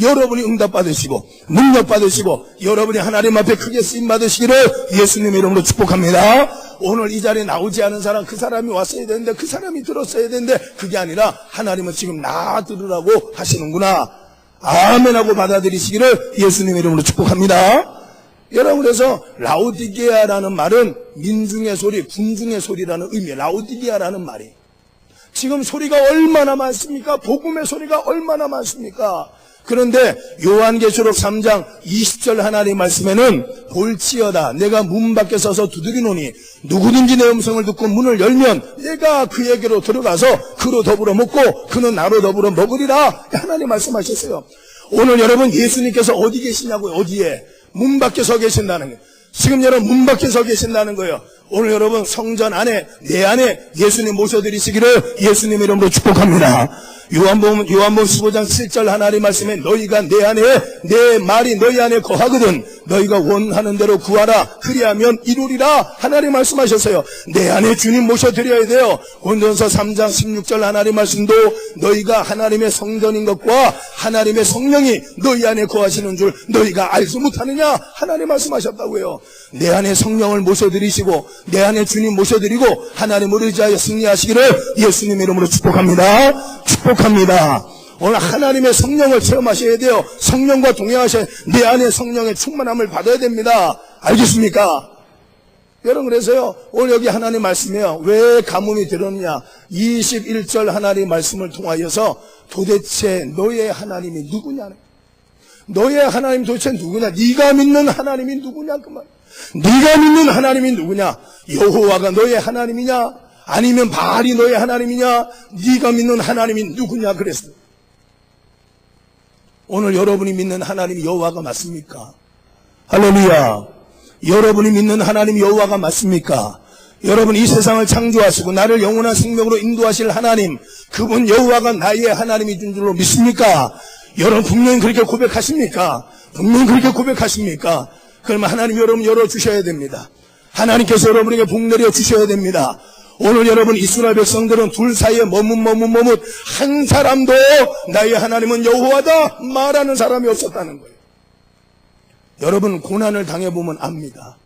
여러분이 응답 받으시고 능력 받으시고 여러분이 하나님 앞에 크게 쓰임 받으시기를 예수님의 이름으로 축복합니다. 오늘 이 자리에 나오지 않은 사람, 그 사람이 왔어야 되는데 그 사람이 들었어야 되는데 그게 아니라 하나님은 지금 나 들으라고 하시는구나, 아멘하고 받아들이시기를 예수님의 이름으로 축복합니다. 여러분, 그래서 라오디게아라는 말은 민중의 소리, 군중의 소리라는 의미예요. 라오디게아라는 말이 지금 소리가 얼마나 많습니까? 복음의 소리가 얼마나 많습니까? 그런데 요한계시록 3장 20절 하나님 말씀에는 볼지어다 내가 문 밖에 서서 두드리노니 누구든지 내 음성을 듣고 문을 열면 내가 그에게로 들어가서 그로 더불어 먹고 그는 나로 더불어 먹으리라 하나님 말씀하셨어요. 오늘 여러분 예수님께서 어디 계시냐고요? 어디에? 문 밖에 서 계신다는 거예요. 지금 여러분 문 밖에 서 계신다는 거예요. 오늘 여러분 성전 안에, 내 안에 예수님 모셔드리시기를 예수님 이름으로 축복합니다. 요한복음 15장 7절 하나님 말씀에 너희가 내 안에, 내 말이 너희 안에 거하거든 너희가 원하는 대로 구하라 그리하면 이루리라 하나님 말씀하셨어요. 내 안에 주님 모셔드려야 돼요. 고린도전서 3장 16절 하나님 말씀도 너희가 하나님의 성전인 것과 하나님의 성령이 너희 안에 거하시는 줄 너희가 알지 못하느냐 하나님 말씀하셨다고요. 내 안에 성령을 모셔드리시고 내 안에 주님 모셔드리고 하나님을 의지하여 승리하시기를 예수님 이름으로 축복합니다. 축복합니다. 오늘 하나님의 성령을 체험하셔야 돼요. 성령과 동행하셔야, 내 안에 성령의 충만함을 받아야 됩니다. 알겠습니까? 여러분, 그래서요 오늘 여기 하나님 말씀이에요. 왜 가뭄이 들었느냐? 21절 하나님 말씀을 통하여서 도대체 너의 하나님이 누구냐? 너의 하나님 도대체 누구냐? 네가 믿는 하나님이 누구냐? 그 말. 네가 믿는 하나님이 누구냐? 여호와가 너의 하나님이냐? 아니면 바알이 너의 하나님이냐? 네가 믿는 하나님이 누구냐? 그랬어요. 오늘 여러분이 믿는 하나님이 여호와가 맞습니까? 할렐루야. 여러분이 믿는 하나님이 여호와가 맞습니까? 여러분, 이 세상을 창조하시고 나를 영원한 생명으로 인도하실 하나님, 그분 여호와가 나의 하나님이 준 줄로 믿습니까? 여러분 분명히 그렇게 고백하십니까? 분명히 그렇게 고백하십니까? 그러면 하나님 여러분 열어주셔야 됩니다. 하나님께서 여러분에게 복 내려 주셔야 됩니다. 오늘 여러분 이스라엘 백성들은 둘 사이에 머뭇 한 사람도 나의 하나님은 여호와다 말하는 사람이 없었다는 거예요. 여러분 고난을 당해보면 압니다.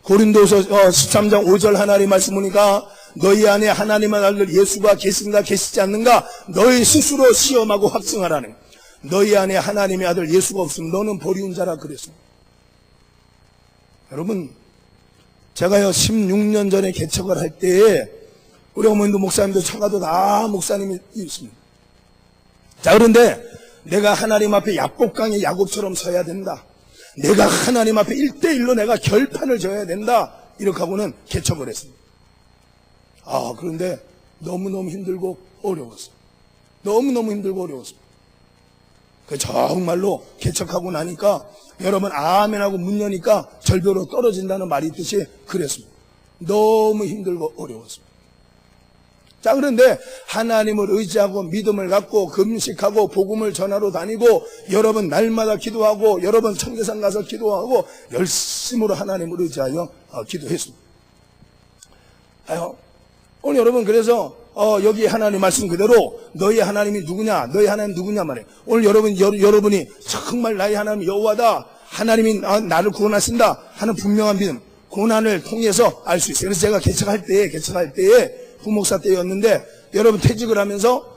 고린도서 13장 5절 하나님 말씀 보니까 너희 안에 하나님의 아들 예수가 계신가 계시지 않는가 너희 스스로 시험하고 확증하라는, 너희 안에 하나님의 아들 예수가 없으면 너는 버리운 자라 그랬습니다. 여러분 제가요 16년 전에 개척을 할 때에 우리 어머님도 목사님도 처가도 다 목사님이 있습니다. 자, 그런데 내가 하나님 앞에 야곱강의 야곱처럼 서야 된다, 내가 하나님 앞에 1대1로 내가 결판을 져야 된다, 이렇게 하고는 개척을 했습니다. 그런데 너무너무 힘들고 어려웠어요. 너무너무 힘들고 어려웠습니다. 정말로 개척하고 나니까 여러분 아멘하고 문 여니까 절벽으로 떨어진다는 말이 있듯이 그랬습니다. 너무 힘들고 어려웠습니다. 자, 그런데 하나님을 의지하고 믿음을 갖고 금식하고 복음을 전하러 다니고 여러분 날마다 기도하고 여러분 청계산 가서 기도하고 열심으로 하나님을 의지하여 기도했습니다. 오늘 여러분 그래서 여기 하나님 말씀 그대로 너희 하나님이 누구냐, 너희 하나님 누구냐 말이에요. 오늘 여러분이 정말 나의 하나님 여호와다, 하나님이 나를 구원하신다 하는 분명한 믿음, 고난을 통해서 알 수 있어요. 그래서 제가 개척할 때에 부목사 때였는데 여러분 퇴직을 하면서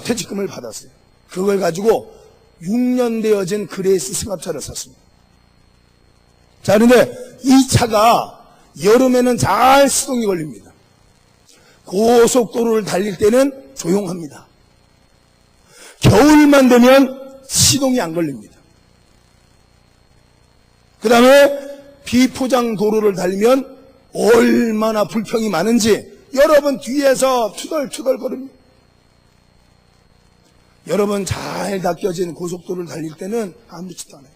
퇴직금을 받았어요. 그걸 가지고 6년 되어진 그레이스 승합차를 샀습니다. 자, 그런데 이 차가 여름에는 잘 시동이 걸립니다. 고속도로를 달릴 때는 조용합니다. 겨울만 되면 시동이 안 걸립니다. 그 다음에 비포장 도로를 달리면 얼마나 불평이 많은지 여러분 뒤에서 투덜투덜 거립니다. 여러분 잘 닦여진 고속도로를 달릴 때는 아무렇지도 않아요.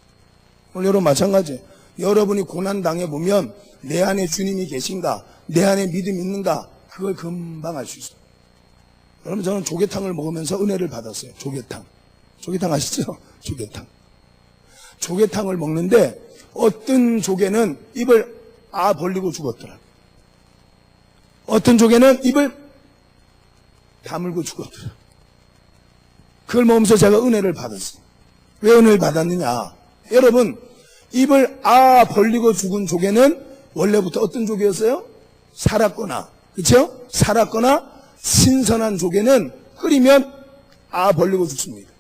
오늘 여러분 마찬가지, 여러분이 고난 당해보면 내 안에 주님이 계신가, 내 안에 믿음이 있는가, 그걸 금방 알 수 있어요. 여러분 저는 조개탕을 먹으면서 은혜를 받았어요. 조개탕 아시죠? 조개탕을 먹는데 어떤 조개는 입을 벌리고 죽었더라. 어떤 조개는 입을 다물고 죽었더라. 그걸 먹으면서 제가 은혜를 받았어요. 왜 은혜를 받았느냐? 여러분 입을 벌리고 죽은 조개는 원래부터 어떤 조개였어요? 살았거나, 그렇죠? 살았거나 신선한 조개는 끓이면 벌리고 죽습니다.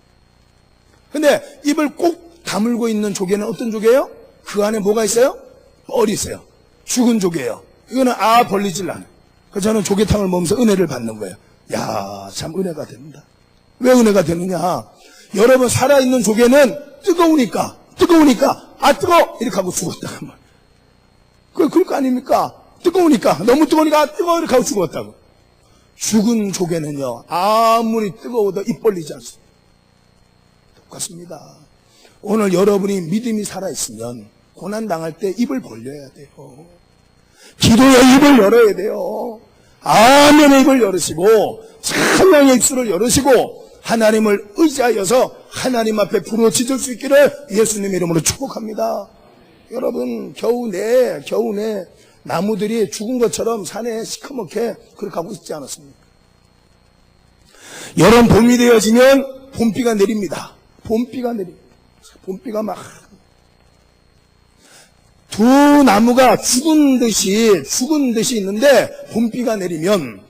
근데 입을 꼭 다물고 있는 조개는 어떤 조개예요? 그 안에 뭐가 있어요? 뻘이 있어요. 죽은 조개예요. 이거는 벌리질 않아요. 그래서 저는 조개탕을 먹으면서 은혜를 받는 거예요. 야, 참 은혜가 된다. 왜 은혜가 되느냐? 여러분 살아있는 조개는 뜨거우니까 뜨거워 이렇게 하고 죽었다고. 그럴 거 아닙니까? 뜨거우니까, 너무 뜨거우니까 뜨거워 이렇게 하고 죽었다고. 죽은 조개는요 아무리 뜨거워도 입 벌리지 않습니다. 똑같습니다. 오늘 여러분이 믿음이 살아있으면 고난 당할 때 입을 벌려야 돼요. 기도의 입을 열어야 돼요. 아멘의 입을 열으시고 찬양의 입술을 열으시고 하나님을 의지하여서 하나님 앞에 부르짖을 수 있기를 예수님 이름으로 축복합니다. 여러분 겨우내 나무들이 죽은 것처럼 산에 시커멓게 그렇게 하고 있지 않았습니까? 여름 봄이 되어지면 봄비가 내립니다. 봄비가 막 두 나무가 죽은 듯이 있는데 봄비가 내리면,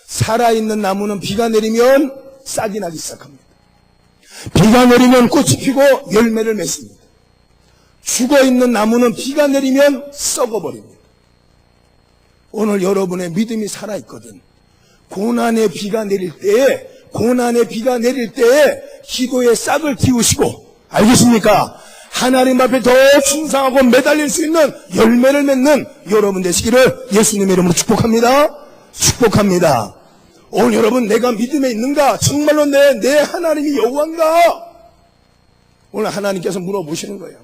살아있는 나무는 비가 내리면 싹이 나기 시작합니다. 비가 내리면 꽃이 피고 열매를 맺습니다. 죽어있는 나무는 비가 내리면 썩어버립니다. 오늘 여러분의 믿음이 살아있거든. 고난의 비가 내릴 때에 기도의 싹을 틔우시고, 알겠습니까? 하나님 앞에 더 충성하고 매달릴 수 있는 열매를 맺는 여러분 되시기를 예수님의 이름으로 축복합니다. 오늘 여러분 내가 믿음에 있는가? 정말로 내 하나님이 여호와인가? 오늘 하나님께서 물어보시는 거예요.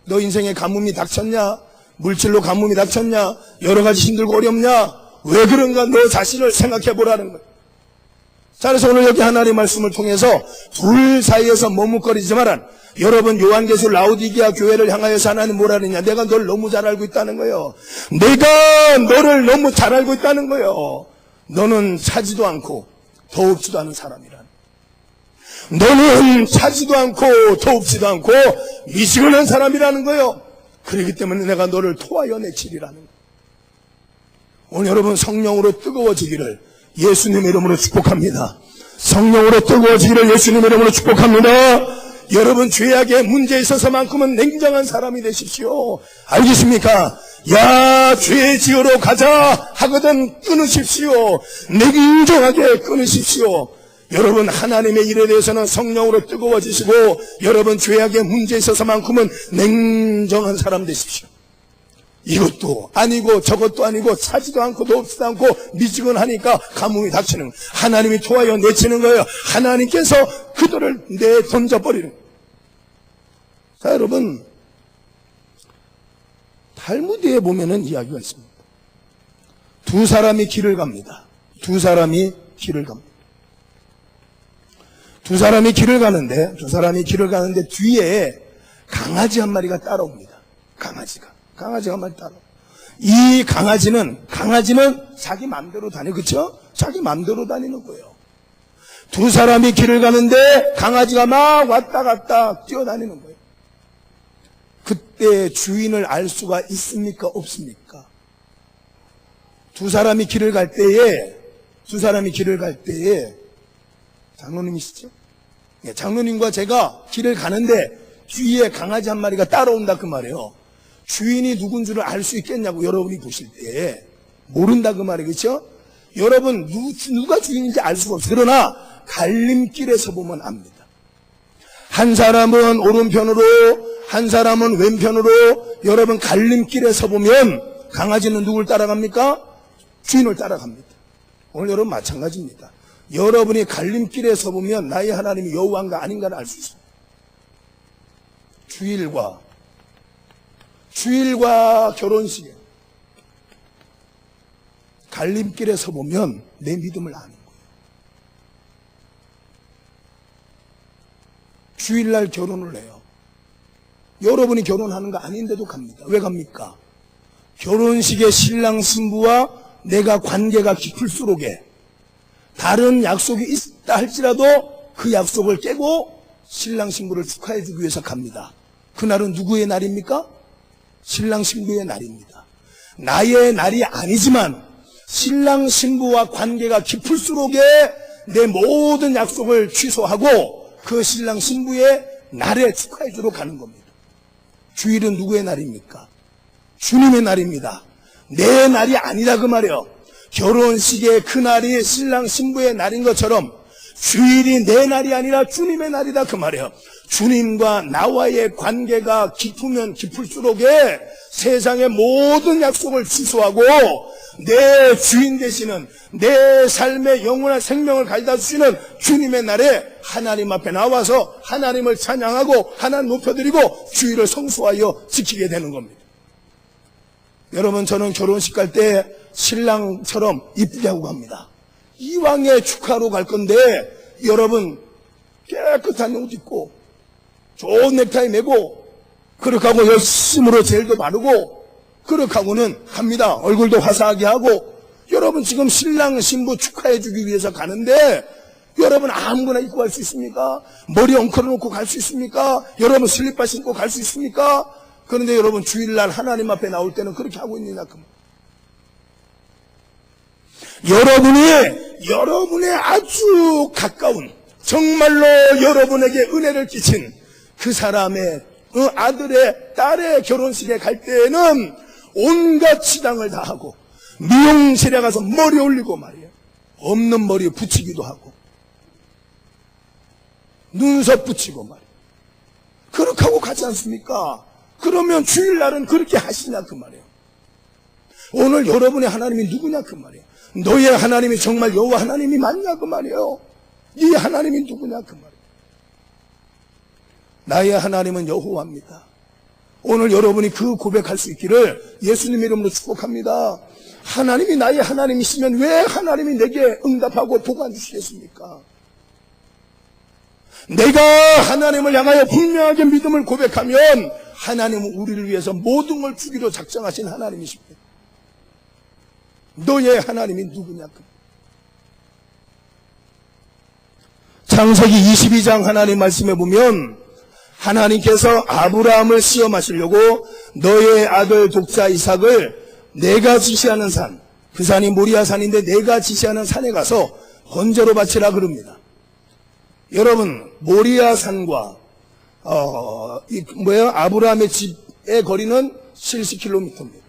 너 인생에 가뭄이 닥쳤냐? 물질로 가뭄이 닥쳤냐? 여러 가지 힘들고 어렵냐? 왜 그런가 너 자신을 생각해 보라는 거예요. 자, 그래서 오늘 여기 하나님의 말씀을 통해서 둘 사이에서 머뭇거리지만 여러분 요한계시록 라오디게아 교회를 향하여서 하나님 뭐라 그러냐. 내가 널 너무 잘 알고 있다는 거예요. 내가 너를 너무 잘 알고 있다는 거예요. 너는 차지도 않고 더웁지도 않은 사람이라. 너는 차지도 않고 더웁지도 않고 미지근한 사람이라는 거예요. 그렇기 때문에 내가 너를 토하여 내치리라는 거예요. 오늘 여러분 성령으로 뜨거워지기를 예수님의 이름으로 축복합니다. 성령으로 뜨거워지기를 예수님의 이름으로 축복합니다. 여러분 죄악의 문제에 있어서만큼은 냉정한 사람이 되십시오. 알겠습니까? 야, 죄 지으러 가자 하거든 끊으십시오. 냉정하게 끊으십시오. 여러분 하나님의 일에 대해서는 성령으로 뜨거워지시고 여러분 죄악의 문제에 있어서만큼은 냉정한 사람 되십시오. 이것도 아니고 저것도 아니고 차지도 않고 높지도 않고 미지근하니까 가뭄이 닥치는, 하나님이 토하여 내치는 거예요. 하나님께서 그들을 내던져버리는. 자, 여러분 탈무드에 보면은 이야기가 있습니다. 두 사람이 길을 갑니다. 두 사람이 길을 가는데 뒤에 강아지 한 마리가 따라옵니다. 강아지가 한 마리 따라. 이 강아지는 자기 마음대로 다녀, 그쵸? 자기 마음대로 다니는 거예요. 두 사람이 길을 가는데 강아지가 막 왔다 갔다 뛰어다니는 거예요. 그때 주인을 알 수가 있습니까? 없습니까? 두 사람이 길을 갈 때에 장로님이시죠? 네, 장로님과 제가 길을 가는데 뒤에 강아지 한 마리가 따라온다 그 말이에요. 주인이 누군 줄을 알 수 있겠냐고 여러분이 보실 때 모른다 그 말이에요. 그렇죠? 여러분 누가 주인인지 알 수가 없어요. 그러나 갈림길에 서보면 압니다. 한 사람은 오른편으로 한 사람은 왼편으로. 여러분 갈림길에 서보면 강아지는 누굴 따라갑니까? 주인을 따라갑니다. 오늘 여러분 마찬가지입니다. 여러분이 갈림길에 서보면 나의 하나님이 여호와인가 아닌가를 알 수 있습니다. 주일과 결혼식에 갈림길에 서보면 내 믿음을 아는 거예요. 주일날 결혼을 해요. 여러분이 결혼하는 거 아닌데도 갑니다. 왜 갑니까? 결혼식에 신랑 신부와 내가 관계가 깊을수록에 다른 약속이 있다 할지라도 그 약속을 깨고 신랑 신부를 축하해 주기 위해서 갑니다. 그날은 누구의 날입니까? 신랑 신부의 날입니다. 나의 날이 아니지만 신랑 신부와 관계가 깊을수록에 내 모든 약속을 취소하고 그 신랑 신부의 날에 축하해 주러 가는 겁니다. 주일은 누구의 날입니까? 주님의 날입니다. 내 날이 아니다 그 말이에요. 결혼식의 그날이 신랑 신부의 날인 것처럼 주일이 내 날이 아니라 주님의 날이다 그 말이에요. 주님과 나와의 관계가 깊으면 깊을수록에 세상의 모든 약속을 취소하고 내 주인 되시는, 내 삶의 영원한 생명을 가져다 주시는 주님의 날에 하나님 앞에 나와서 하나님을 찬양하고 하나님 높여드리고 주일을 성수하여 지키게 되는 겁니다. 여러분 저는 결혼식 갈 때 신랑처럼 이쁘게 하고 갑니다. 이왕에 축하로 갈 건데 여러분 깨끗한 옷 입고 좋은 넥타이 매고 그렇게 하고 열심으로 젤도 바르고 그렇게 하고는 갑니다. 얼굴도 화사하게 하고. 여러분 지금 신랑 신부 축하해 주기 위해서 가는데 여러분 아무거나 입고 갈 수 있습니까? 머리 엉클어 놓고 갈 수 있습니까? 여러분 슬리퍼 신고 갈 수 있습니까? 그런데 여러분 주일날 하나님 앞에 나올 때는 그렇게 하고 있느냐 그 여러분의 아주 가까운 정말로 여러분에게 은혜를 끼친 그 사람의 아들의 딸의 결혼식에 갈 때에는 온갖 치당을 다 하고 미용실에 가서 머리 올리고 말이에요. 없는 머리 붙이기도 하고 눈썹 붙이고 말이에요. 그렇게 하고 가지 않습니까? 그러면 주일날은 그렇게 하시냐 그 말이에요. 오늘 여러분의 하나님이 누구냐 그 말이에요. 너의 하나님이 정말 여호와 하나님이 맞냐 그 말이에요. 네 하나님이 누구냐 그 말이에요. 나의 하나님은 여호와입니다. 오늘 여러분이 그 고백할 수 있기를 예수님 이름으로 축복합니다. 하나님이 나의 하나님이시면 왜 하나님이 내게 응답하고 복 안 주시겠습니까? 내가 하나님을 향하여 분명하게 믿음을 고백하면 하나님은 우리를 위해서 모든 걸 주기로 작정하신 하나님이십니다. 너의 하나님이 누구냐? 창세기 22장 하나님 말씀에 보면 하나님께서 아브라함을 시험하시려고 너의 아들 독자 이삭을 내가 지시하는 산, 그 산이 모리아 산인데 내가 지시하는 산에 가서 번제로 바치라 그럽니다. 여러분, 모리아 산과 아브라함의 집의 거리는 70km입니다.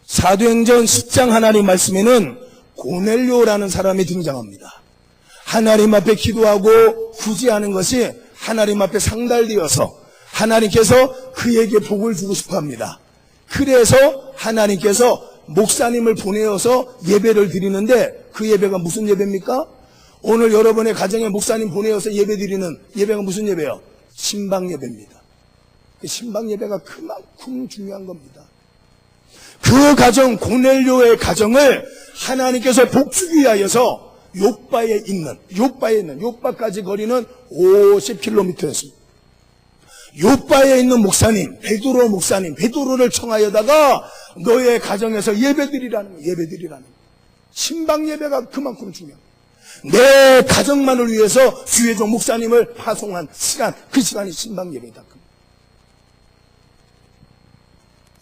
사도행전 10장 하나님 말씀에는 고넬료라는 사람이 등장합니다. 하나님 앞에 기도하고 구제하는 것이 하나님 앞에 상달되어서 하나님께서 그에게 복을 주고 싶어 합니다. 그래서 하나님께서 목사님을 보내어서 예배를 드리는데 그 예배가 무슨 예배입니까? 오늘 여러분의 가정에 목사님 보내어서 예배 드리는 예배가 무슨 예배예요? 신방 예배입니다. 그 신방 예배가 그만큼 중요한 겁니다. 그 가정, 고넬료의 가정을 하나님께서 복주기 위하여서 요바까지 거리는 50km였습니다. 요바에 있는 목사님, 베드로 목사님, 베드로를 청하여다가 너의 가정에서 예배드리라는 거예요. 예배드리라는 거예요. 신방 예배가 그만큼 중요합니다. 내 가정만을 위해서 주의 종 목사님을 파송한 시간, 그 시간이 신방 예배다.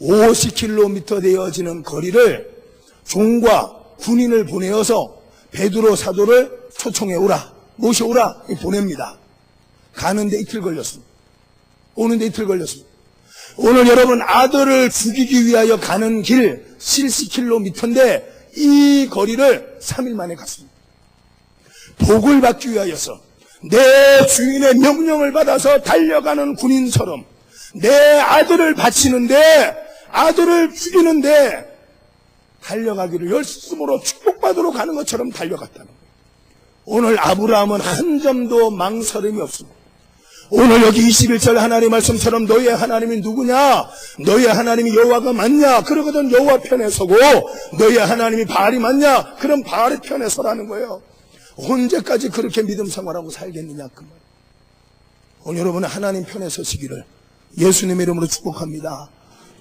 50km 되어지는 거리를 종과 군인을 보내어서 베드로 사도를 초청해 오라, 모셔오라 보냅니다. 가는데 이틀 걸렸습니다. 오는데 이틀 걸렸습니다. 오늘 여러분 아들을 죽이기 위하여 가는 길 70km인데 이 거리를 3일 만에 갔습니다. 복을 받기 위하여서 내 주인의 명령을 받아서 달려가는 군인처럼 내 아들을 바치는데, 아들을 죽이는데 달려가기를 열심으로 축복받으러 가는 것처럼 달려갔다는 거예요. 오늘 아브라함은 한 점도 망설임이 없습니다. 오늘 여기 21절 하나님 말씀처럼 너의 하나님이 누구냐? 너의 하나님이 여호와가 맞냐? 그러거든 여호와 편에 서고, 너의 하나님이 바알이 맞냐? 그럼 바알의 편에 서라는 거예요. 언제까지 그렇게 믿음 생활하고 살겠느냐 그 말. 오늘 여러분은 하나님 편에 서시기를 예수님의 이름으로 축복합니다.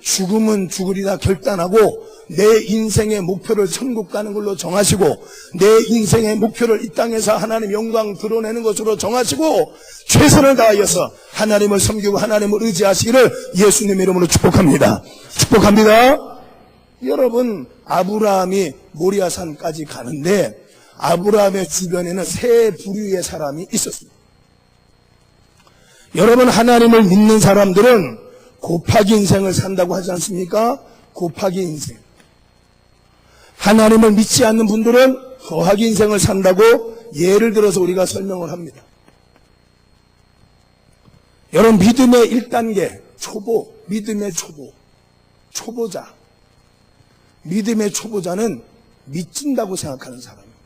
죽음은 죽으리라 결단하고 내 인생의 목표를 천국 가는 걸로 정하시고, 내 인생의 목표를 이 땅에서 하나님 영광 드러내는 것으로 정하시고 최선을 다하여서 하나님을 섬기고 하나님을 의지하시기를 예수님의 이름으로 축복합니다. 축복합니다. 여러분, 아브라함이 모리아산까지 가는데 아브라함의 주변에는 세 부류의 사람이 있었습니다. 여러분, 하나님을 믿는 사람들은 곱하기 인생을 산다고 하지 않습니까? 곱하기 인생. 하나님을 믿지 않는 분들은 더하기 인생을 산다고 예를 들어서 우리가 설명을 합니다. 여러분, 믿음의 1단계, 초보, 믿음의 초보자. 믿음의 초보자는 믿진다고 생각하는 사람입니다.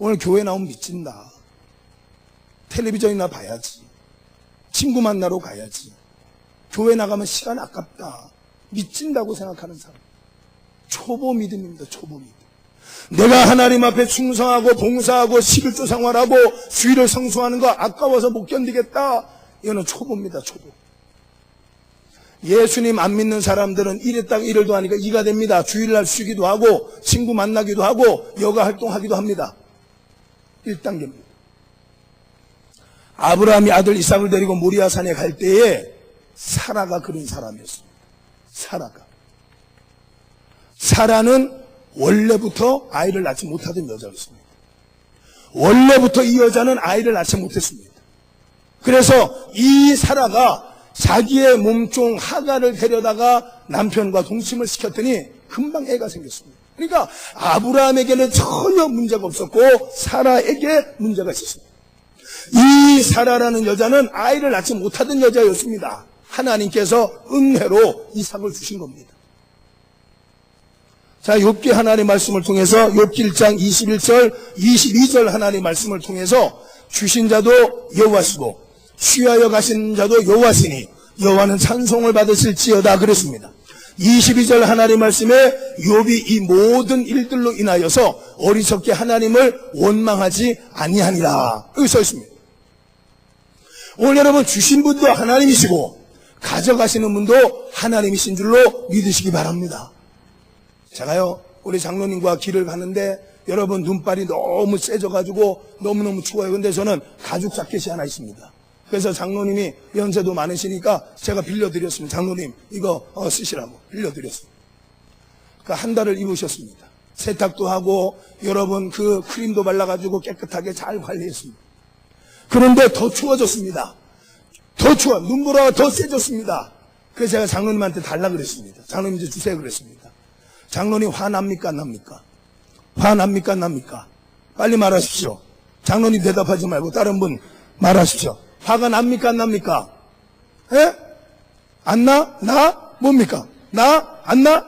오늘 교회 나오면 믿진다. 텔레비전이나 봐야지. 친구 만나러 가야지. 교회 나가면 시간 아깝다. 믿진다고 생각하는 사람. 초보 믿음입니다. 초보 믿음. 내가 하나님 앞에 충성하고 봉사하고 11조 생활하고 주일을 성수하는 거 아까워서 못 견디겠다. 이거는 초보입니다. 초보. 예수님 안 믿는 사람들은 일에 딱 일을도 하니까 이가 됩니다. 주일날 쉬기도 하고 친구 만나기도 하고 여가 활동하기도 합니다. 1단계입니다. 아브라함이 아들 이삭을 데리고 모리아산에 갈 때에 사라가 그런 사람이었습니다. 사라는 원래부터 아이를 낳지 못하던 여자였습니다. 원래부터 이 여자는 아이를 낳지 못했습니다. 그래서 이 사라가 자기의 몸종 하가를 데려다가 남편과 동침을 시켰더니 금방 애가 생겼습니다. 그러니까 아브라함에게는 전혀 문제가 없었고 사라에게 문제가 있었습니다. 이 사라라는 여자는 아이를 낳지 못하던 여자였습니다. 하나님께서 은혜로 이삭을 주신 겁니다. 자, 욥기 하나님 말씀을 통해서 욥기 1장 21절 22절 하나님 말씀을 통해서 주신 자도 여호와시고 취하여 가신 자도 여호와시니 여호와는 찬송을 받으실지어다 그랬습니다. 22절 하나님 말씀에 욥이 이 모든 일들로 인하여서 어리석게 하나님을 원망하지 아니하니라. 여기 써 있습니다. 오늘 여러분 주신 분도 하나님이시고 가져가시는 분도 하나님이신 줄로 믿으시기 바랍니다. 제가요 우리 장로님과 길을 가는데 여러분 눈발이 너무 세져가지고 너무너무 추워요. 근데 저는 가죽 자켓이 하나 있습니다. 그래서 장로님이 연세도 많으시니까 제가 빌려드렸습니다. 장로님 이거 쓰시라고 빌려드렸습니다. 그러니까 한 달을 입으셨습니다. 세탁도 하고 여러분 그 크림도 발라가지고 깨끗하게 잘 관리했습니다. 그런데 더 추워졌습니다. 더 추워. 눈보라가 더 세졌습니다. 그래서 제가 장로님한테 달라 그랬습니다. 장로님 이제 주세요 그랬습니다. 장로님 화납니까 안 납니까? 화납니까 안 납니까? 빨리 말하십시오. 장로님 대답하지 말고 다른 분 말하십시오. 화가 납니까 안 납니까? 에? 안 나? 나? 뭡니까? 나? 안 나?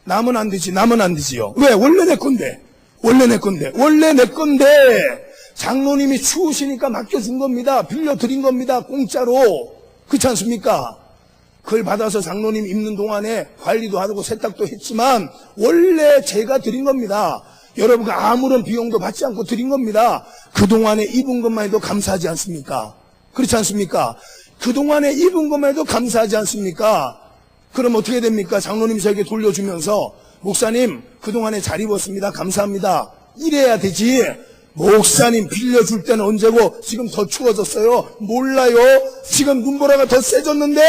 나면 안 되지. 나면 안 되지요. 왜? 원래 내 건데. 원래 내 건데. 원래 내 건데. 장로님이 추우시니까 맡겨준 겁니다. 빌려드린 겁니다. 공짜로. 그렇지 않습니까? 그걸 받아서 장로님 입는 동안에 관리도 하고 세탁도 했지만 원래 제가 드린 겁니다. 여러분과 아무런 비용도 받지 않고 드린 겁니다. 그동안에 입은 것만 해도 감사하지 않습니까? 그렇지 않습니까? 그동안에 입은 것만 해도 감사하지 않습니까? 그럼 어떻게 됩니까? 장로님이 저에게 돌려주면서 목사님 그동안에 잘 입었습니다. 감사합니다. 이래야 되지. 목사님 빌려줄 때는 언제고 지금 더 추워졌어요. 몰라요. 지금 눈보라가 더 세졌는데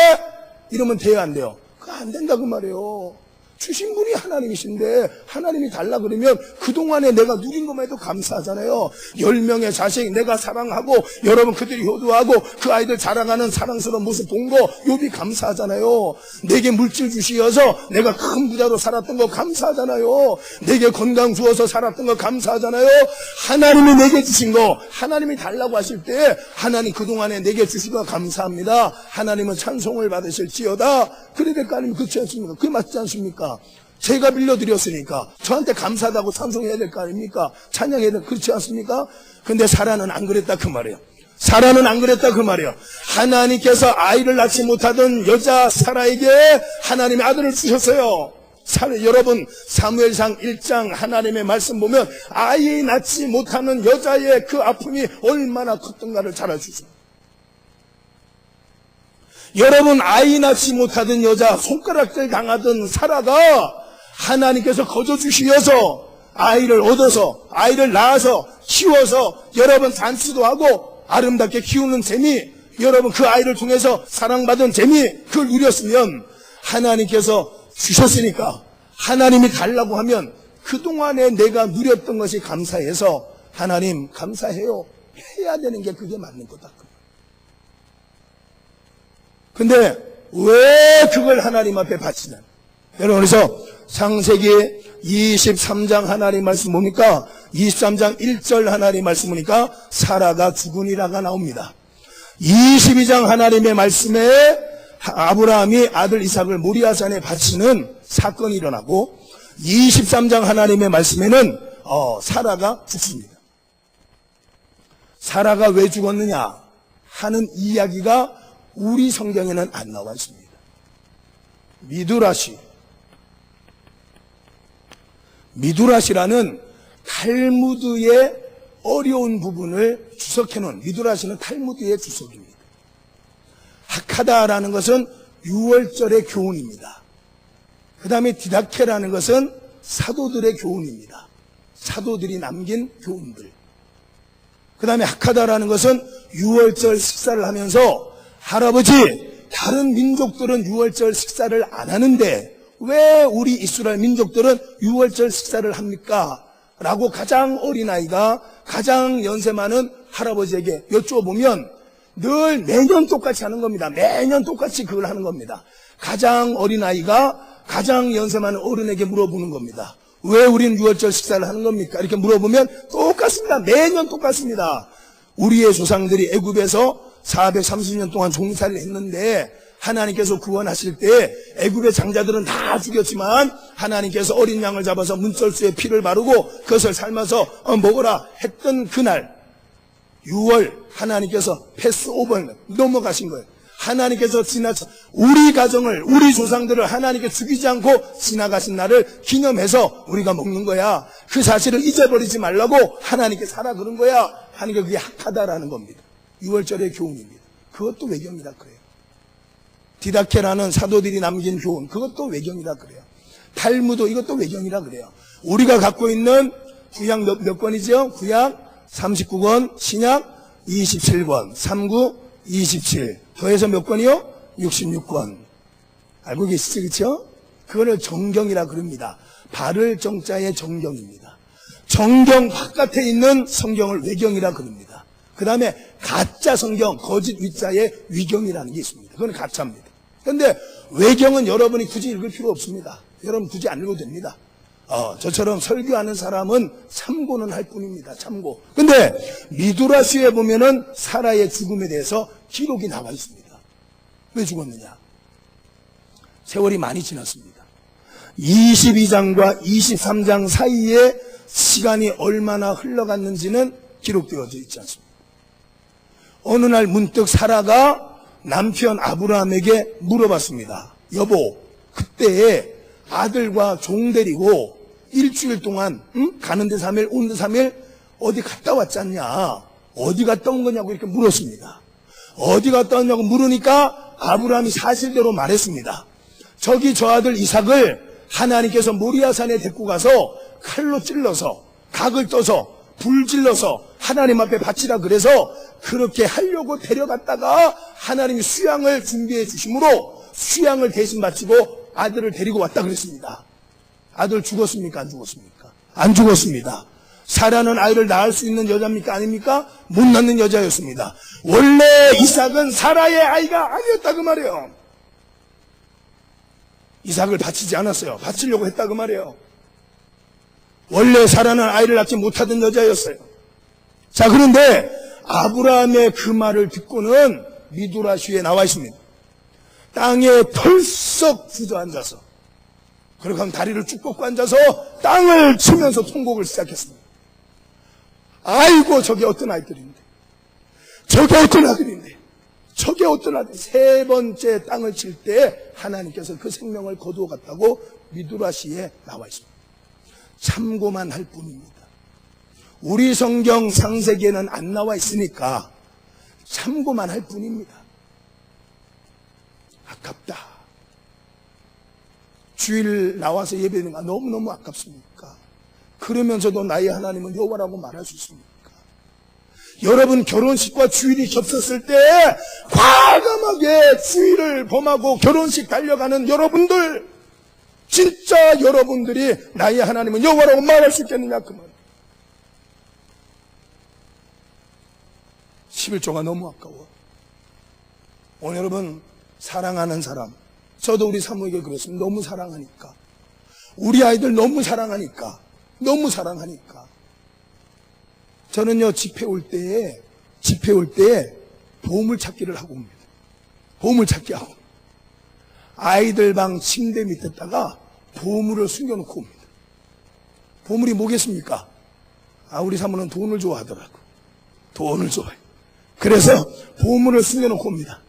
이러면 돼요 안 돼요? 그거 안 된다 그 말이에요. 주신 분이 하나님이신데 하나님이 달라 그러면 그동안에 내가 누린 것만 해도 감사하잖아요. 10명의 자식 내가 사랑하고 여러분 그들이 효도하고 그 아이들 자라가는 사랑스러운 모습 본 거 욥이 감사하잖아요. 내게 물질 주시어서 내가 큰 부자로 살았던 거 감사하잖아요. 내게 건강 주어서 살았던 거 감사하잖아요. 하나님이 내게 주신 거 하나님이 달라고 하실 때 하나님 그동안에 내게 주신 거 감사합니다. 하나님은 찬송을 받으실지어다. 그래야 될 거 아닙니까? 그렇지 않습니까? 그게 맞지 않습니까? 제가 빌려드렸으니까 저한테 감사하다고 찬송해야 될 거 아닙니까? 찬양해야 될, 그렇지 않습니까? 근데 사라는 안 그랬다 그 말이에요. 사라는 안 그랬다 그 말이에요. 하나님께서 아이를 낳지 못하던 여자 사라에게 하나님의 아들을 주셨어요. 여러분 사무엘상 1장 하나님의 말씀 보면 아이 낳지 못하는 여자의 그 아픔이 얼마나 컸던가를 잘 알수있어요. 여러분 아이 낳지 못하던 여자 손가락질 당하던 사라가 하나님께서 거저주시어서 아이를 얻어서 아이를 낳아서 키워서 여러분 잔치도 하고 아름답게 키우는 재미, 여러분 그 아이를 통해서 사랑받은 재미 그걸 누렸으면 하나님께서 주셨으니까 하나님이 달라고 하면 그동안에 내가 누렸던 것이 감사해서 하나님 감사해요 해야 되는 게 그게 맞는 거다. 근데 왜 그걸 하나님 앞에 바치냐? 여러분 그래서 창세기 23장 하나님 말씀 뭡니까? 23장 1절 하나님 말씀 보니까 사라가 죽으니라가 나옵니다. 22장 하나님의 말씀에 아브라함이 아들 이삭을 모리아산에 바치는 사건이 일어나고 23장 하나님의 말씀에는 사라가 죽습니다. 사라가 왜 죽었느냐 하는 이야기가 우리 성경에는 안 나와 있습니다. 미두라시라는 탈무드의 어려운 부분을 주석해 놓은, 미두라시는 탈무드의 주석입니다. 하카다라는 것은 6월절의 교훈입니다. 그 다음에 디다케라는 것은 사도들의 교훈입니다. 사도들이 남긴 교훈들. 그 다음에 하카다라는 것은 6월절 식사를 하면서 할아버지 다른 민족들은 6월절 식사를 안 하는데 왜 우리 이스라엘 민족들은 6월절 식사를 합니까? 라고 가장 어린아이가 가장 연세 많은 할아버지에게 여쭤보면 늘 매년 똑같이 하는 겁니다. 매년 똑같이 그걸 하는 겁니다. 가장 어린아이가 가장 연세 많은 어른에게 물어보는 겁니다. 왜 우리는 6월절 식사를 하는 겁니까? 이렇게 물어보면 똑같습니다. 매년 똑같습니다. 우리의 조상들이 애굽에서 430년 동안 종살이를 했는데 하나님께서 구원하실 때 애굽의 장자들은 다 죽였지만 하나님께서 어린 양을 잡아서 문설수에 피를 바르고 그것을 삶아서 먹어라 했던 그날 6월 하나님께서 패스오버를 넘어가신 거예요. 하나님께서 우리 가정을, 우리 조상들을 하나님께 죽이지 않고 지나가신 날을 기념해서 우리가 먹는 거야. 그 사실을 잊어버리지 말라고 하나님께 사라 그런 거야. 하니까 그게 악하다라는 겁니다. 6월절의 교훈입니다. 그것도 외경이라 그래요. 디다케라는 사도들이 남긴 교훈, 그것도 외경이라 그래요. 탈무도 이것도 외경이라 그래요. 우리가 갖고 있는 구약 몇 권이죠? 구약 39권, 신약 27권, 39, 27. 더해서 몇 권이요? 66권. 알고 계시죠? 그렇죠? 그거를 정경이라 그럽니다. 발을 정자의 정경입니다. 정경 바깥에 있는 성경을 외경이라 그럽니다. 그 다음에 가짜 성경, 거짓 위자의 위경이라는 게 있습니다. 그건 가짜입니다. 그런데 외경은 여러분이 굳이 읽을 필요 없습니다. 여러분 굳이 안 읽어도 됩니다. 저처럼 설교하는 사람은 참고는 할 뿐입니다. 참고. 근데 미드라시에 보면은 사라의 죽음에 대해서 기록이 나와 있습니다. 왜 죽었느냐? 세월이 많이 지났습니다. 22장과 23장 사이에 시간이 얼마나 흘러갔는지는 기록되어져 있지 않습니다. 어느 날 문득 사라가 남편 아브라함에게 물어봤습니다. 여보, 그때에 아들과 종 데리고 일주일 동안 가는데 3일 오는데 3일 어디 갔다 왔지 않냐, 어디 갔다 온 거냐고 이렇게 물었습니다. 어디 갔다 왔냐고 물으니까 아브라함이 사실대로 말했습니다. 저기 저 아들 이삭을 하나님께서 모리아산에 데리고 가서 칼로 찔러서 각을 떠서 불 질러서 하나님 앞에 바치라 그래서 그렇게 하려고 데려갔다가 하나님이 수양을 준비해 주심으로 수양을 대신 바치고 아들을 데리고 왔다 그랬습니다. 아들 죽었습니까? 안 죽었습니까? 안 죽었습니다. 사라는 아이를 낳을 수 있는 여자입니까? 아닙니까? 못 낳는 여자였습니다. 원래 이삭은 사라의 아이가 아니었다 그 말이에요. 이삭을 바치지 않았어요. 바치려고 했다 그 말이에요. 원래 사라는 아이를 낳지 못하던 여자였어요. 자, 그런데 아브라함의 그 말을 듣고는 미드라시에 나와 있습니다. 땅에 털썩 주저앉아서, 그렇게 하면 다리를 쭉 뻗고 앉아서 땅을 치면서 통곡을 시작했습니다. 아이고, 저게 어떤 아이들인데, 저게 어떤 아들인데, 저게 어떤 아들. 세 번째 땅을 칠 때 하나님께서 그 생명을 거두어 갔다고 미드라시에 나와 있습니다. 참고만 할 뿐입니다. 우리 성경 창세기에는 안 나와 있으니까 참고만 할 뿐입니다. 아깝다. 주일 나와서 예배드리는 거 너무너무 아깝습니까? 그러면서도 나의 하나님은 여호와라고 말할 수 있습니까? 여러분 결혼식과 주일이 겹쳤을 때 과감하게 주일을 범하고 결혼식 달려가는 여러분들, 진짜 여러분들이 나의 하나님은 여호와라고 말할 수 있겠느냐 그 말. 11조가 너무 아까워. 오늘 여러분 사랑하는 사람, 저도 우리 사모에게 그랬습니다. 너무 사랑하니까, 우리 아이들 너무 사랑하니까, 너무 사랑하니까. 저는요 집회 올 때에 보물찾기를 하고 옵니다. 보물찾기 하고 아이들 방 침대 밑에다가 보물을 숨겨놓고 옵니다. 보물이 뭐겠습니까? 우리 사모는 돈을 좋아하더라고. 돈을 좋아해. 그래서 보물을 숨겨놓고 옵니다.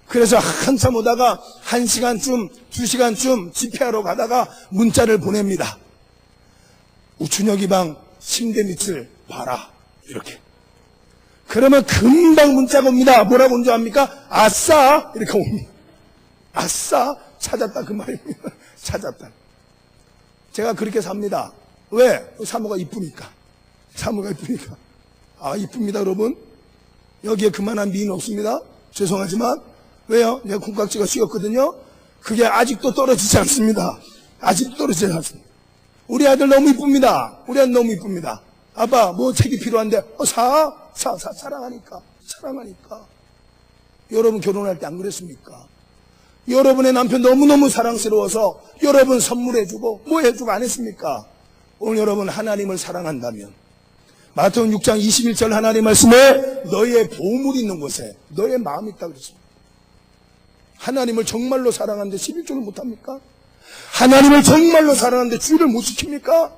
그래서 한참 오다가 1시간쯤 2시간쯤 집회하러 가다가 문자를 보냅니다. 우춘혁이 방 침대 밑을 봐라, 이렇게. 그러면 금방 문자가 옵니다. 뭐라고 온 줄 압니까? 아싸, 이렇게 옵니다. 아싸, 찾았다 그 말입니다. 찾았다. 제가 그렇게 삽니다. 왜? 사모가 이쁘니까. 사모가 이쁘니까. 이쁩니다 여러분. 여기에 그만한 미인 없습니다. 죄송하지만. 왜요? 내가 콩깍지가 씌었거든요. 그게 아직도 떨어지지 않습니다. 아직도 떨어지지 않습니다. 우리 아들 너무 이쁩니다. 우리 아들 너무 이쁩니다. 아빠 뭐 책이 필요한데 사랑하니까. 여러분 결혼할 때 안 그랬습니까? 여러분의 남편 너무너무 사랑스러워서 여러분 선물해주고 뭐 해주고 안 했습니까? 오늘 여러분 하나님을 사랑한다면 마태복음 6장 21절 하나님 말씀에 너의 보물이 있는 곳에 너의 마음이 있다 그랬습니다. 하나님을 정말로 사랑하는데 11조를 못합니까? 하나님을 정말로 사랑하는데 주를 못 지킵니까?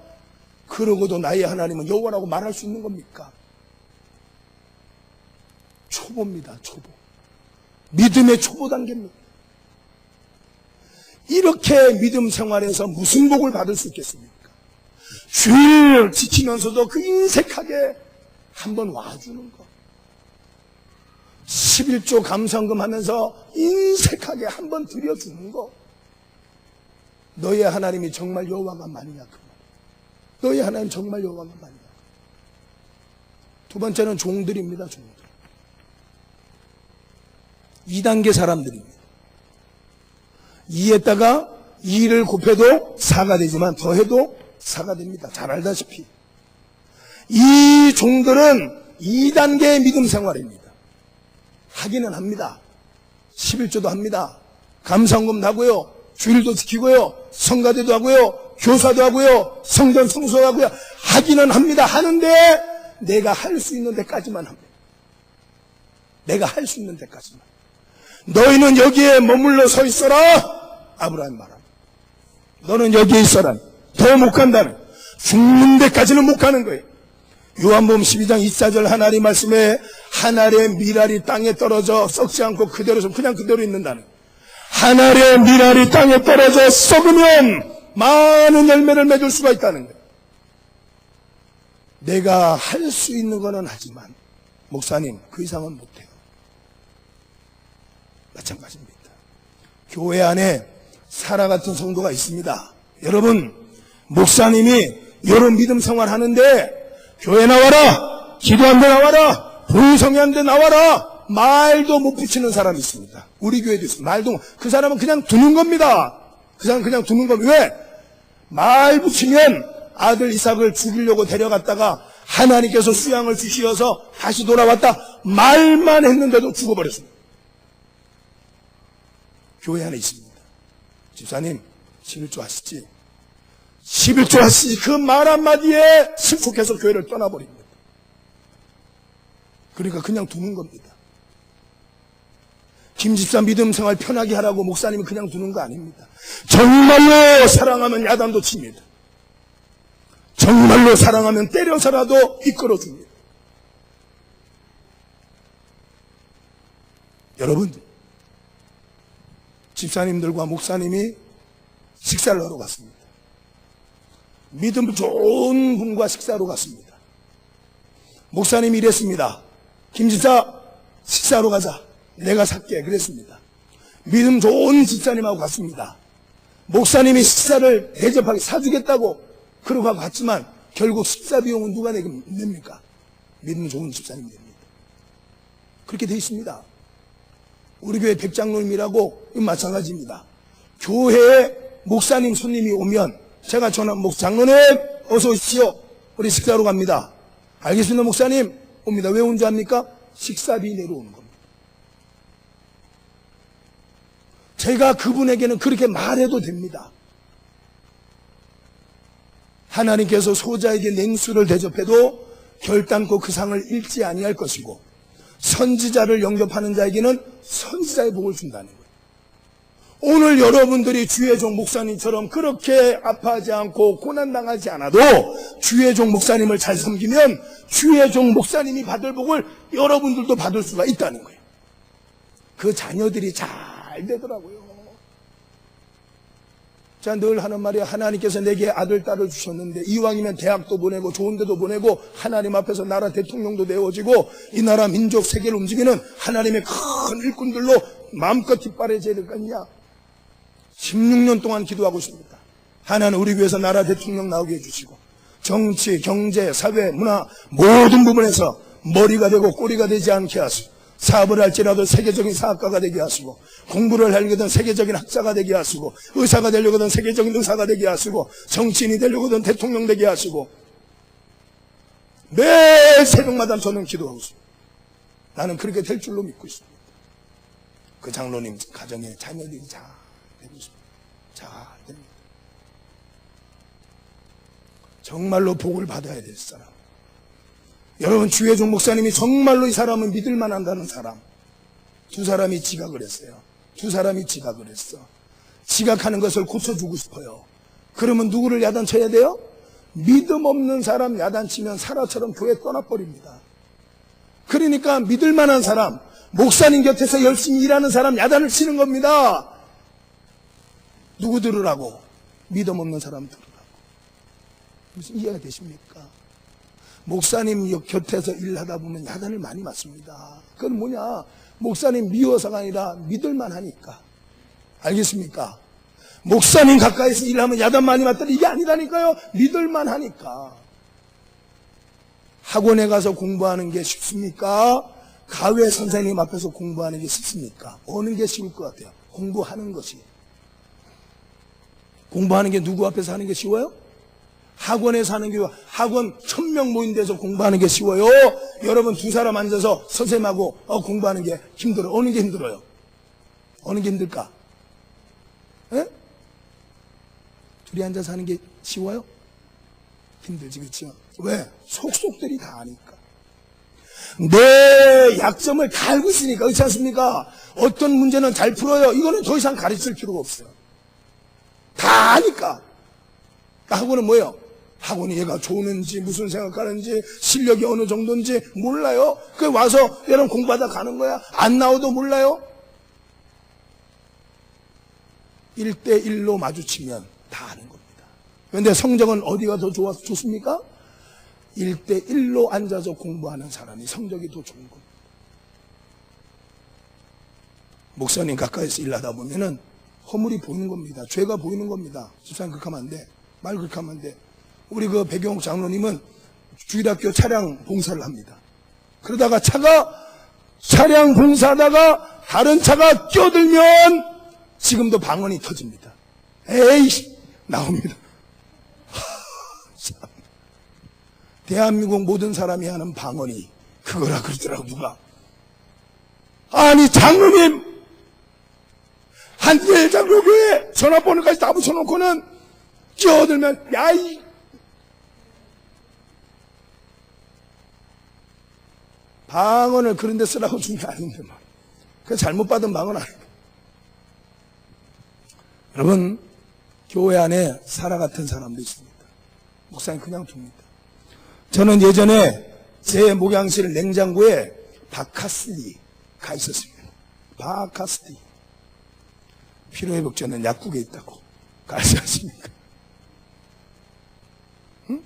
그러고도 나의 하나님은 여호와라고 말할 수 있는 겁니까? 초보입니다. 초보. 믿음의 초보 단계입니다. 이렇게 믿음 생활에서 무슨 복을 받을 수 있겠습니까? 주일 지키면서도 그 인색하게 한번 와주는 거. 11조 감사헌금 하면서 인색하게 한번 드려주는 거. 너의 하나님이 정말 여호와가 맞냐 그 말. 너의 하나님 정말 여호와가 맞냐. 두 번째는 종들입니다. 종들. 2단계 사람들입니다. 2에다가 2를 곱해도 4가 되지만 더해도 4가 됩니다. 잘 알다시피 이 종들은 2단계의 믿음 생활입니다. 하기는 합니다. 11조도 합니다. 감사헌금도 하고요. 주일도 지키고요. 성가대도 하고요. 교사도 하고요. 성전 성소도 하고요. 하기는 합니다. 하는데 내가 할 수 있는 데까지만 합니다. 내가 할 수 있는 데까지만. 너희는 여기에 머물러 서 있어라. 아브라함 말합니다. 너는 여기에 있어라. 더 못 간다는. 죽는 데까지는 못 가는 거예요. 요한복음 12장 24절 하나님 말씀에 한 알의 밀알이 땅에 떨어져 썩지 않고 그대로 그냥 그대로 있는다는. 한 알의 밀알이 땅에 떨어져 썩으면 많은 열매를 맺을 수가 있다는 거예요. 내가 할 수 있는 거는 하지만 목사님 그 이상은 못해요. 마찬가지입니다. 교회 안에 사라 같은 성도가 있습니다. 여러분, 목사님이 이런 믿음 생활 하는데 교회 나와라, 기도한데 나와라, 보이성회한데 나와라, 말도 못 붙이는 사람이 있습니다. 우리 교회도 있습니다. 말도, 그 사람은 그냥 두는 겁니다. 그 사람은 그냥 두는 겁니다. 왜? 말 붙이면 아들 이삭을 죽이려고 데려갔다가 하나님께서 수양을 주시어서 다시 돌아왔다. 말만 했는데도 죽어버렸습니다. 교회 안에 있습니다. 집사님 11조 하시지. 11조 하시지. 그 말 한마디에 슬프해서 교회를 떠나버립니다. 그러니까 그냥 두는 겁니다. 김집사 믿음 생활 편하게 하라고 목사님이 그냥 두는 거 아닙니다. 정말로 사랑하면 야단도 칩니다. 정말로 사랑하면 때려서라도 이끌어줍니다. 여러분, 집사님들과 목사님이 식사를 하러 갔습니다. 믿음 좋은 분과 식사하러 갔습니다. 목사님이 이랬습니다. 김집사 식사하러 가자. 내가 살게. 그랬습니다. 믿음 좋은 집사님하고 갔습니다. 목사님이 식사를 대접하게 사주겠다고 그러고 갔지만 결국 식사 비용은 누가 냅니까? 믿음 좋은 집사님이 냅니다. 그렇게 돼 있습니다. 우리 교회 백장로님이라고 마찬가지입니다. 교회에 목사님 손님이 오면 제가 전화, 장로님 어서 오십시오. 우리 식사하러 갑니다. 알겠습니다 목사님. 옵니다. 왜 온 줄 압니까? 식사비 내려오는 겁니다. 제가 그분에게는 그렇게 말해도 됩니다. 하나님께서 소자에게 냉수를 대접해도 결단코 그 상을 잃지 아니할 것이고 선지자를 영접하는 자에게는 선지자의 복을 준다는 거예요. 오늘 여러분들이 주의 종 목사님처럼 그렇게 아파하지 않고 고난당하지 않아도 주의 종 목사님을 잘 섬기면 주의 종 목사님이 받을 복을 여러분들도 받을 수가 있다는 거예요. 그 자녀들이 잘 되더라고요. 제가 늘 하는 말이 하나님께서 내게 아들, 딸을 주셨는데 이왕이면 대학도 보내고 좋은 데도 보내고 하나님 앞에서 나라 대통령도 되어지고 이 나라 민족 세계를 움직이는 하나님의 큰 일꾼들로 마음껏 뒷바라져야 될 거 아니냐. 16년 동안 기도하고 있습니다. 하나는 우리 교회에서 나라 대통령 나오게 해주시고 정치, 경제, 사회, 문화 모든 부분에서 머리가 되고 꼬리가 되지 않게 하시고 사업을 할지라도 세계적인 사업가가 되게 하시고 공부를 하려거든 세계적인 학자가 되게 하시고 의사가 되려거든 세계적인 의사가 되게 하시고 정치인이 되려거든 대통령 되게 하시고 매일 새벽마다 저는 기도하고 있습니다. 나는 그렇게 될 줄로 믿고 있습니다. 그 장로님 가정에 자녀들이 잘 되고 있습니다. 잘 됩니다. 정말로 복을 받아야 될 사람. 여러분 주의 종 목사님이 정말로 이 사람은 믿을 만한다는 사람 두 사람이 지각을 했어요. 두 사람이 지각을 했어. 지각하는 것을 고쳐주고 싶어요. 그러면 누구를 야단쳐야 돼요? 믿음 없는 사람 야단치면 사라처럼 교회 떠나버립니다. 그러니까 믿을 만한 사람 목사님 곁에서 열심히 일하는 사람 야단을 치는 겁니다. 누구 들으라고? 믿음 없는 사람 들으라고. 무슨 이해가 되십니까? 목사님 곁에서 일하다 보면 야단을 많이 맞습니다. 그건 뭐냐? 목사님 미워서가 아니라 믿을만 하니까. 알겠습니까? 목사님 가까이서 일하면 야단 많이 맞더니 이게 아니라니까요. 믿을만 하니까. 학원에 가서 공부하는 게 쉽습니까? 가외 선생님 앞에서 공부하는 게 쉽습니까? 어느 게 쉬울 것 같아요? 공부하는 것이. 공부하는 게 누구 앞에서 하는 게 쉬워요? 학원에서 하는 게, 학원 1000명 모인 데서 공부하는 게 쉬워요? 여러분 두 사람 앉아서 선생님하고 공부하는 게 힘들어요? 어느 게 힘들어요? 어느 게 힘들까? 에? 둘이 앉아서 하는 게 쉬워요? 힘들지, 그렇죠? 왜? 속속들이 다 아니까. 내 약점을 다 알고 있으니까. 그렇지 않습니까? 어떤 문제는 잘 풀어요. 이거는 더 이상 가르칠 필요가 없어요. 다 아니까. 학원은 뭐예요? 학원이 얘가 좋은지 무슨 생각하는지 실력이 어느 정도인지 몰라요. 그 와서 여러분 공부하다 가는 거야. 안 나오도 몰라요. 1대1로 마주치면 다 아는 겁니다. 그런데 성적은 어디가 더 좋습니까? 1대1로 앉아서 공부하는 사람이 성적이 더 좋은 겁니다. 목사님 가까이서 일하다 보면은 허물이 보이는 겁니다. 죄가 보이는 겁니다. 집사님 그렇게 하면 안 돼. 말 그렇게 하면 안 돼. 우리 그 배경옥 장로님은 주일학교 차량 봉사를 합니다. 그러다가 차량 봉사하다가 다른 차가 끼어들면 지금도 방언이 터집니다. 에이씨 나옵니다. 대한민국 모든 사람이 하는 방언이 그거라 그러더라고. 누가? 아니 장로님 한일 장로교회 전화번호까지 다 붙여놓고는 끼어들면 야이 방언을 그런 데 쓰라고 준 게 아닌데 막. 그 잘못 받은 방언 아니에요. 여러분 교회 안에 사라 같은 사람도 있습니다. 목사님 그냥 둡니다. 저는 예전에 제 목양실 냉장고에 바카스리가 있었습니다. 바카스리. 피로회복제는 약국에 있다고. 알지 않습니까? 응?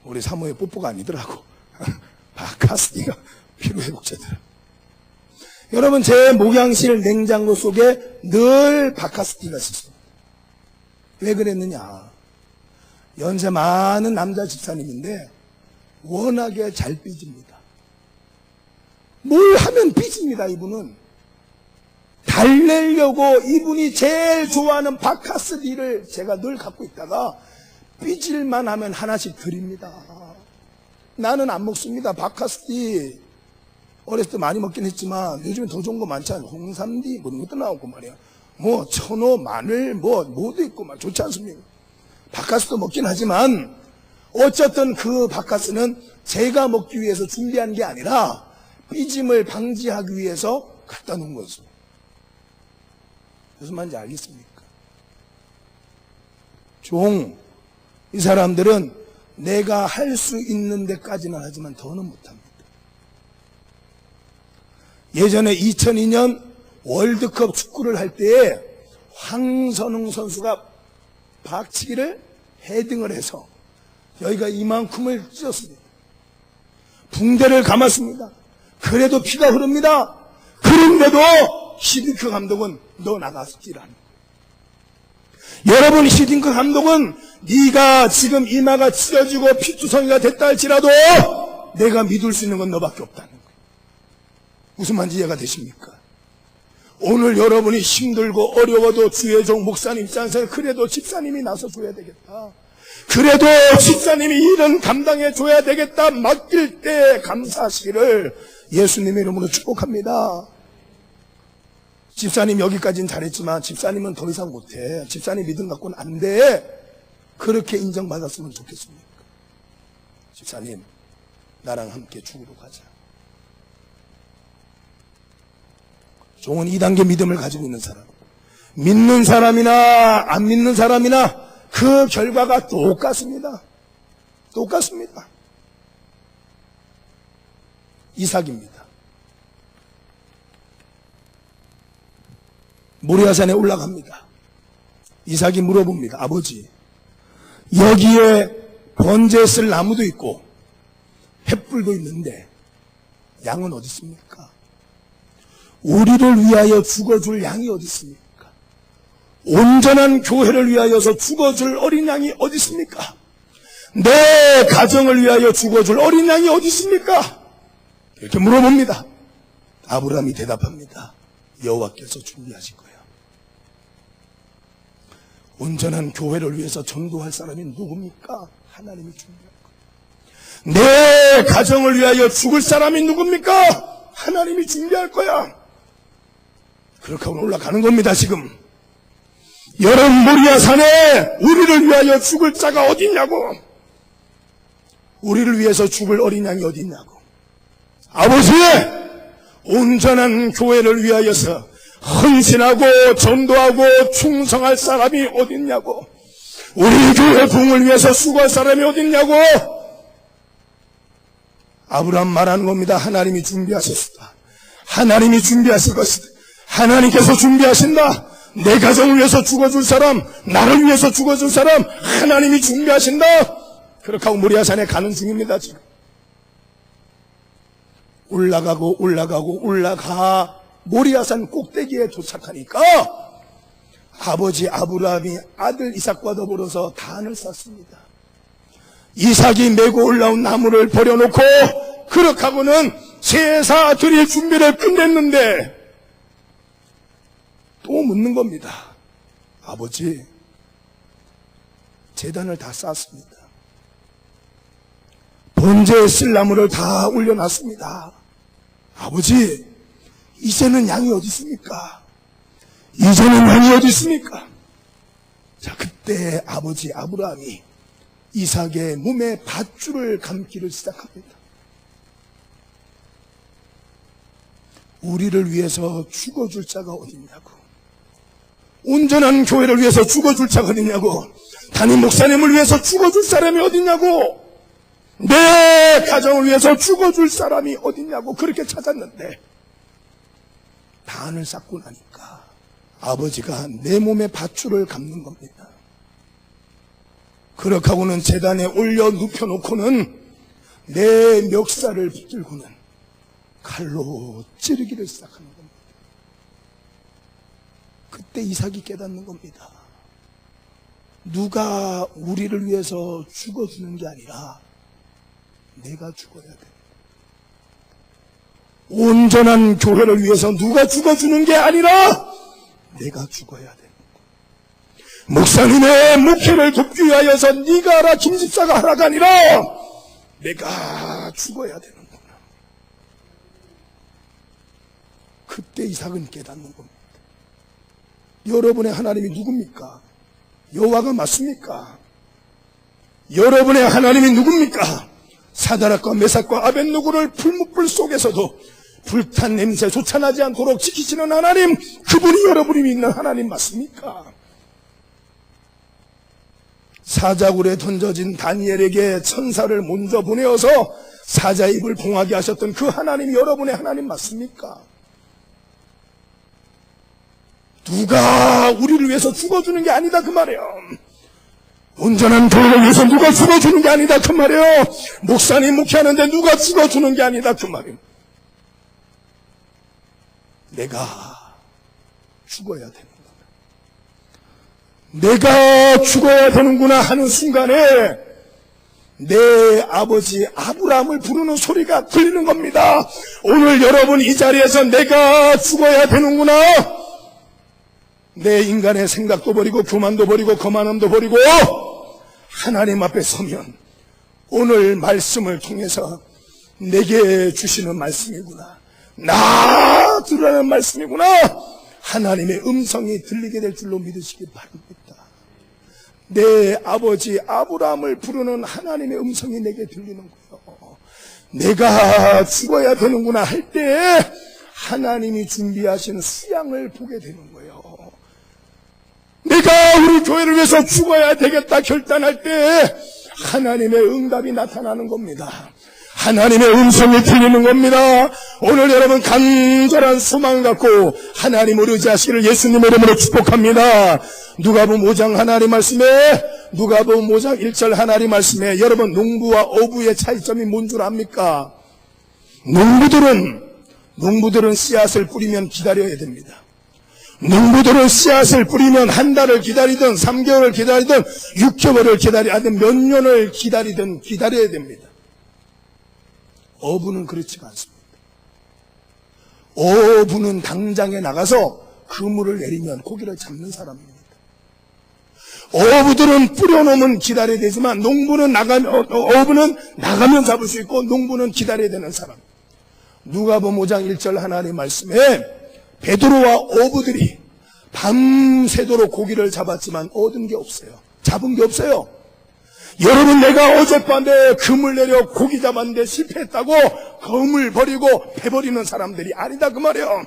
우리 사모의 뽀뽀가 아니더라고. 바카스리가 피로회복제더라. 여러분 제 목양실 냉장고 속에 늘 바카스리가 있었습니다. 왜 그랬느냐? 연세 많은 남자 집사님인데 워낙에 잘 삐집니다. 뭘 하면 삐집니다. 이분은 달래려고 이분이 제일 좋아하는 바카스리를 제가 늘 갖고 있다가 삐질만 하면 하나씩 드립니다. 나는 안 먹습니다. 바카스리 어렸을 때 많이 먹긴 했지만 요즘엔 더 좋은 거 많잖아요. 홍삼디 뭐 이런 것도 나오고 말이야. 뭐 천호, 마늘 뭐도 있고 막 좋지 않습니까? 바카스도 먹긴 하지만 어쨌든 그 바카스는 제가 먹기 위해서 준비한 게 아니라 삐짐을 방지하기 위해서 갖다 놓은 거죠. 무슨 말인지 알겠습니까? 이 사람들은 내가 할 수 있는 데까지는 하지만 더는 못합니다. 예전에 2002년 월드컵 축구를 할 때에 황선웅 선수가 박치기를 헤딩을 해서 여기가 이만큼을 찢었습니다. 붕대를 감았습니다. 그래도 피가 흐릅니다. 그런데도 히딩크 감독은 너 나가서 뛰라는 거예요. 여러분 히딩크 감독은 네가 지금 이마가 찢어지고 피투성이가 됐다 할지라도 내가 믿을 수 있는 건 너밖에 없다는 거예요. 무슨 말인지 이해가 되십니까? 오늘 여러분이 힘들고 어려워도 주의 종 목사님 입장에서 그래도 집사님이 나서줘야 되겠다. 그래도 집사님이 일은 감당해 줘야 되겠다. 맡길 때 감사하시기를 예수님의 이름으로 축복합니다. 집사님 여기까지는 잘했지만 집사님은 더 이상 못해. 집사님 믿음 갖고는 안 돼. 그렇게 인정받았으면 좋겠습니까? 집사님 나랑 함께 죽으러 가자. 종은 2단계 믿음을 가지고 있는 사람, 믿는 사람이나 안 믿는 사람이나 그 결과가 똑같습니다. 똑같습니다. 이삭입니다. 모리아산에 올라갑니다. 이삭이 물어봅니다. 아버지, 여기에 번제에 쓸 나무도 있고 횃불도 있는데 양은 어디 있습니까? 우리를 위하여 죽어줄 양이 어디 있습니까? 온전한 교회를 위하여서 죽어줄 어린 양이 어디 있습니까? 내 가정을 위하여 죽어줄 어린 양이 어디 있습니까? 이렇게 물어봅니다. 아브라함이 대답합니다. 여호와께서 준비하실 거예요. 온전한 교회를 위해서 전도할 사람이 누굽니까? 하나님이 준비할 거예요. 내 가정을 위하여 죽을 사람이 누굽니까? 하나님이 준비할 거야. 그렇게 하고 올라가는 겁니다. 지금 여름 모리아산에 우리를 위하여 죽을 자가 어디 있냐고, 우리를 위해서 죽을 어린 양이 어디 있냐고. 아버지, 온전한 교회를 위하여서 헌신하고 전도하고 충성할 사람이 어디 있냐고, 우리 교회 부흥을 위해서 수고할 사람이 어디 있냐고. 아브라함 말하는 겁니다. 하나님이 준비하셨다. 하나님이 준비하실 것이다. 하나님께서 준비하신다. 내 가정을 위해서 죽어줄 사람, 나를 위해서 죽어줄 사람 하나님이 준비하신다. 그렇게 하고 모리아산에 가는 중입니다. 지금 올라가 모리아산 꼭대기에 도착하니까 아버지 아브라함이 아들 이삭과 더불어서 단을 쌓습니다. 이삭이 메고 올라온 나무를 버려놓고 그렇게 하고는 제사 드릴 준비를 끝냈는데 또 묻는 겁니다. 아버지, 제단을 다 쌓았습니다. 번제에 쓸 나무를 다 올려놨습니다. 아버지, 이제는 양이 어디 있습니까? 이제는 양이 어디 있습니까? 자, 그때 아버지 아브라함이 이삭의 몸에 밧줄을 감기를 시작합니다. 우리를 위해서 죽어줄 자가 어디 있냐고, 온전한 교회를 위해서 죽어줄 자가 어디 있냐고, 담임 목사님을 위해서 죽어줄 사람이 어디 있냐고, 내 가정을 위해서 죽어줄 사람이 어디 있냐고 그렇게 찾았는데, 단을 쌓고 나니까 아버지가 내 몸에 밧줄을 감는 겁니다. 그렇게 하고는 제단에 올려 눕혀놓고는 내 멱살을 붙들고는 칼로 찌르기를 시작하는 겁니다. 그때 이삭이 깨닫는 겁니다. 누가 우리를 위해서 죽어주는 게 아니라 내가 죽어야 돼. 온전한 교회를 위해서 누가 죽어주는 게 아니라 내가 죽어야 돼. 목사님의 목회를 돕기 위하여서 네가 하라 김집사가 하라가 아니라 내가 죽어야 되는구나. 그때 이삭은 깨닫는 겁니다. 여러분의 하나님이 누굽니까? 여호와가 맞습니까? 여러분의 하나님이 누굽니까? 사드락과 메삭과 아벳느고를 풀무불 속에서도 불탄 냄새조차 나지 않도록 지키시는 하나님, 그분이 여러분이 믿는 하나님 맞습니까? 사자굴에 던져진 다니엘에게 천사를 먼저 보내어서 사자의 입을 봉하게 하셨던 그 하나님이 여러분의 하나님 맞습니까? 누가 우리를 위해서 죽어주는 게 아니다 그 말이에요. 온전한 교회를 위해서 누가 죽어주는 게 아니다 그 말이에요. 목사님 목회하는데 누가 죽어주는 게 아니다 그 말이에요. 내가 죽어야 되는구나, 내가 죽어야 되는구나 하는 순간에 내 아버지 아브라함을 부르는 소리가 들리는 겁니다. 오늘 여러분 이 자리에서 내가 죽어야 되는구나, 내 인간의 생각도 버리고 교만도 버리고 거만함도 버리고 하나님 앞에 서면 오늘 말씀을 통해서 내게 주시는 말씀이구나, 나 들으라는 말씀이구나, 하나님의 음성이 들리게 될 줄로 믿으시기 바랍니다. 내 아버지 아브라함을 부르는 하나님의 음성이 내게 들리는 거예요. 내가 죽어야 되는구나 할 때 하나님이 준비하신 수양을 보게 되는 거예요. 내가 우리 교회를 위해서 죽어야 되겠다 결단할 때 하나님의 응답이 나타나는 겁니다. 하나님의 음성이 들리는 겁니다. 오늘 여러분 간절한 소망을 갖고 하나님을 의지하시기를 예수님의 이름으로 축복합니다. 누가복음 5장 하나님 말씀에, 누가복음 5장 1절 하나님 말씀에, 여러분 농부와 어부의 차이점이 뭔 줄 압니까? 농부들은 씨앗을 뿌리면 기다려야 됩니다. 농부들은 씨앗을 뿌리면 한 달을 기다리든 3개월을 기다리든 6개월을 기다리든 몇 년을 기다리든 기다려야 됩니다. 어부는 그렇지가 않습니다. 어부는 당장에 나가서 그물을 내리면 고기를 잡는 사람입니다. 어부들은 뿌려놓으면 기다려야 되지만 어부는 나가면 잡을 수 있고 농부는 기다려야 되는 사람. 누가복음 5장 1절 하나님 말씀에 베드로와 어부들이 밤새도록 고기를 잡았지만 얻은 게 없어요. 잡은 게 없어요. 여러분, 내가 어젯밤에 그물 내려 고기 잡았는데 실패했다고 그물 버리고 배버리는 사람들이 아니다 그 말이에요.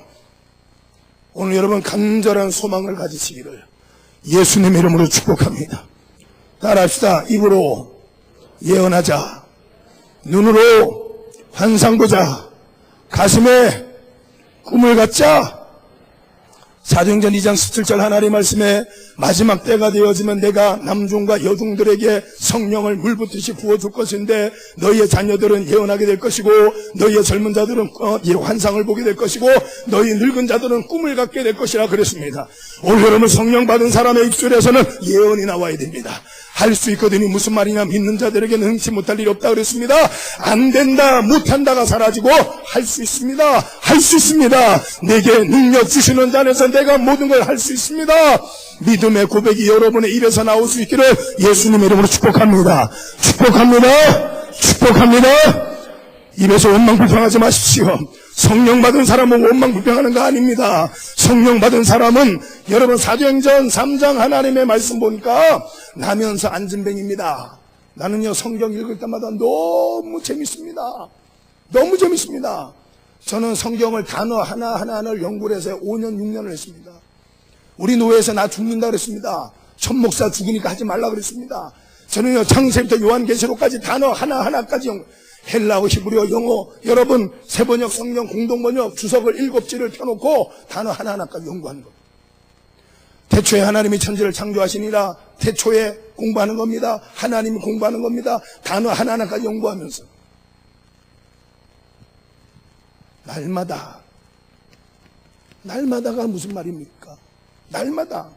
오늘 여러분 간절한 소망을 가지시기를 예수님의 이름으로 축복합니다. 따라합시다. 입으로 예언하자, 눈으로 환상 보자, 가슴에 꿈을 갖자. 사도행전 2장 17절 하나님 말씀에 마지막 때가 되어지면 내가 남중과 여중들에게 성령을 물붓듯이 부어줄 것인데 너희의 자녀들은 예언하게 될 것이고 너희의 젊은 자들은 환상을 보게 될 것이고 너희 늙은 자들은 꿈을 갖게 될 것이라 그랬습니다. 오늘 여러분 성령 받은 사람의 입술에서는 예언이 나와야 됩니다. 할 수 있거든요. 무슨 말이냐, 믿는 자들에게는 흥치 못할 일이 없다 그랬습니다. 안 된다, 못한다가 사라지고 할 수 있습니다. 할 수 있습니다. 내게 능력 주시는 자 안에서 내가 모든 걸 할 수 있습니다. 믿음의 고백이 여러분의 입에서 나올 수 있기를 예수님의 이름으로 축복합니다. 축복합니다. 축복합니다. 입에서 원망불평하지 마십시오. 성령 받은 사람은 원망불평하는 거 아닙니다. 성령 받은 사람은 여러분 사도행전 3장 하나님의 말씀 보니까 나면서 앉은뱅입니다. 나는요 성경 읽을 때마다 너무 재밌습니다. 너무 재밌습니다. 저는 성경을 단어 하나하나를 연구를 해서 5년 6년을 했습니다. 우리 노예에서 나 죽는다 그랬습니다. 천 목사 죽으니까 하지 말라 그랬습니다. 저는요 창세부터 요한계시록까지 단어 하나하나까지 헬라어, 히브리어, 영어, 여러분 세번역 성경 공동번역 주석을 7지를 펴놓고 단어 하나하나까지 연구하는 겁니다. 태초에 하나님이 천지를 창조하시니라 태초에 공부하는 겁니다. 하나님이 공부하는 겁니다. 단어 하나하나까지 연구하면서 날마다가 무슨 말입니까? 날마다.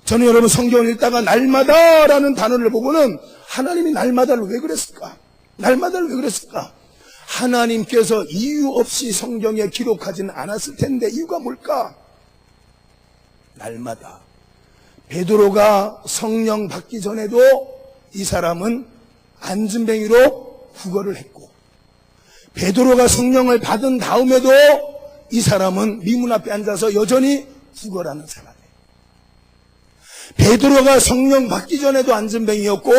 저는 여러분 성경을 읽다가 날마다라는 단어를 보고는 하나님이 날마다를 왜 그랬을까? 날마다를 왜 그랬을까? 하나님께서 이유 없이 성경에 기록하지는 않았을 텐데 이유가 뭘까? 날마다. 베드로가 성령 받기 전에도 이 사람은 앉은뱅이로 구걸을 했고 베드로가 성령을 받은 다음에도 이 사람은 미문 앞에 앉아서 여전히 구걸하는 사람이에요. 베드로가 성령 받기 전에도 앉은뱅이였고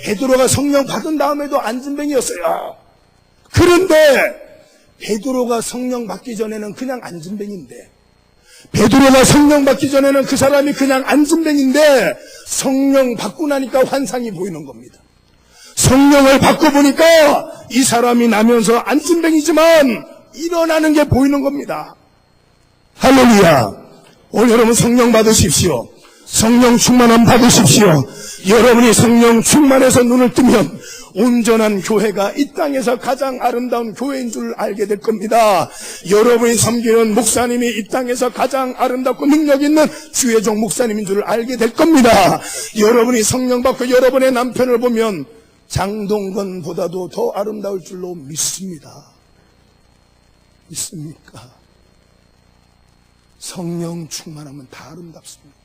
베드로가 성령 받은 다음에도 앉은뱅이였어요. 그런데 베드로가 성령 받기 전에는 그냥 앉은뱅인데 베드로가 성령 받기 전에는 그 사람이 그냥 앉은뱅인데 성령 받고 나니까 환상이 보이는 겁니다. 성령을 받고 보니까 이 사람이 나면서 앉은뱅이지만 일어나는 게 보이는 겁니다. 할렐루야. 오늘 여러분 성령 받으십시오. 성령 충만함 받으십시오. 여러분이 성령 충만해서 눈을 뜨면 온전한 교회가 이 땅에서 가장 아름다운 교회인 줄 알게 될 겁니다. 여러분이 섬기는 목사님이 이 땅에서 가장 아름답고 능력 있는 주의 종 목사님인 줄 알게 될 겁니다. 여러분이 성령 받고 여러분의 남편을 보면 장동건보다도 더 아름다울 줄로 믿습니다. 믿습니까? 성령 충만하면 다 아름답습니다.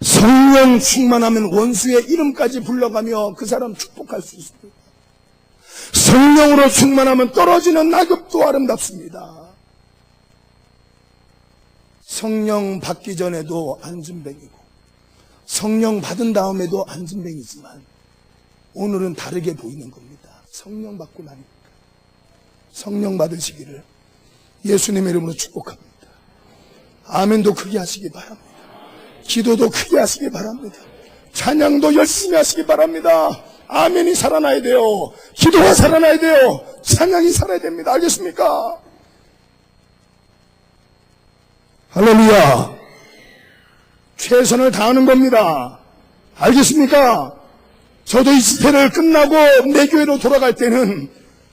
성령 충만하면 원수의 이름까지 불러가며 그 사람 축복할 수 있습니다. 성령으로 충만하면 떨어지는 낙엽도 아름답습니다. 성령 받기 전에도 앉은뱅이고 성령 받은 다음에도 앉은뱅이지만 오늘은 다르게 보이는 겁니다. 성령 받고 나니까. 성령 받으시기를 예수님의 이름으로 축복합니다. 아멘도 크게 하시기 바랍니다. 기도도 크게 하시기 바랍니다. 찬양도 열심히 하시기 바랍니다. 아멘이 살아나야 돼요. 기도가 살아나야 돼요. 찬양이 살아야 됩니다. 알겠습니까? 할렐루야. 최선을 다하는 겁니다. 알겠습니까? 저도 이 집회를 끝나고 내 교회로 돌아갈 때는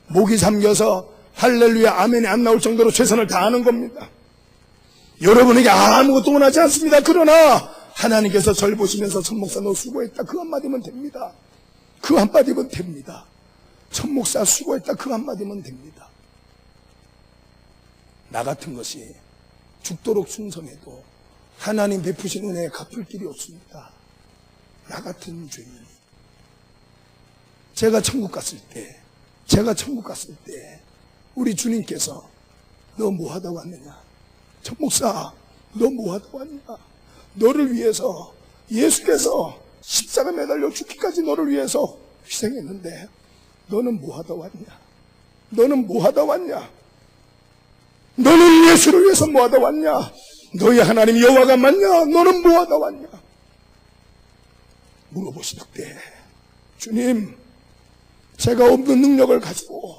목이 잠겨서 할렐루야 아멘이 안 나올 정도로 최선을 다하는 겁니다. 여러분에게 아무것도 원하지 않습니다. 그러나 하나님께서 절 보시면서 천목사 너 수고했다 그 한마디면 됩니다. 그 한마디면 됩니다. 천목사 수고했다 그 한마디면 됩니다. 나 같은 것이 죽도록 충성해도 하나님 베푸신 은혜에 갚을 길이 없습니다. 나 같은 죄인이. 제가 천국 갔을 때 우리 주님께서 너 뭐하다 왔느냐? 천목사 너 뭐하다 왔냐? 너를 위해서 예수께서 십자가 매달려 죽기까지 너를 위해서 희생했는데 너는 뭐하다 왔냐? 너는 뭐하다 왔냐? 너는 예수를 위해서 뭐하다 왔냐? 너희 하나님 여호와가 맞냐? 너는 뭐하다 왔냐? 물어보실 때 주님 제가 없는 능력을 가지고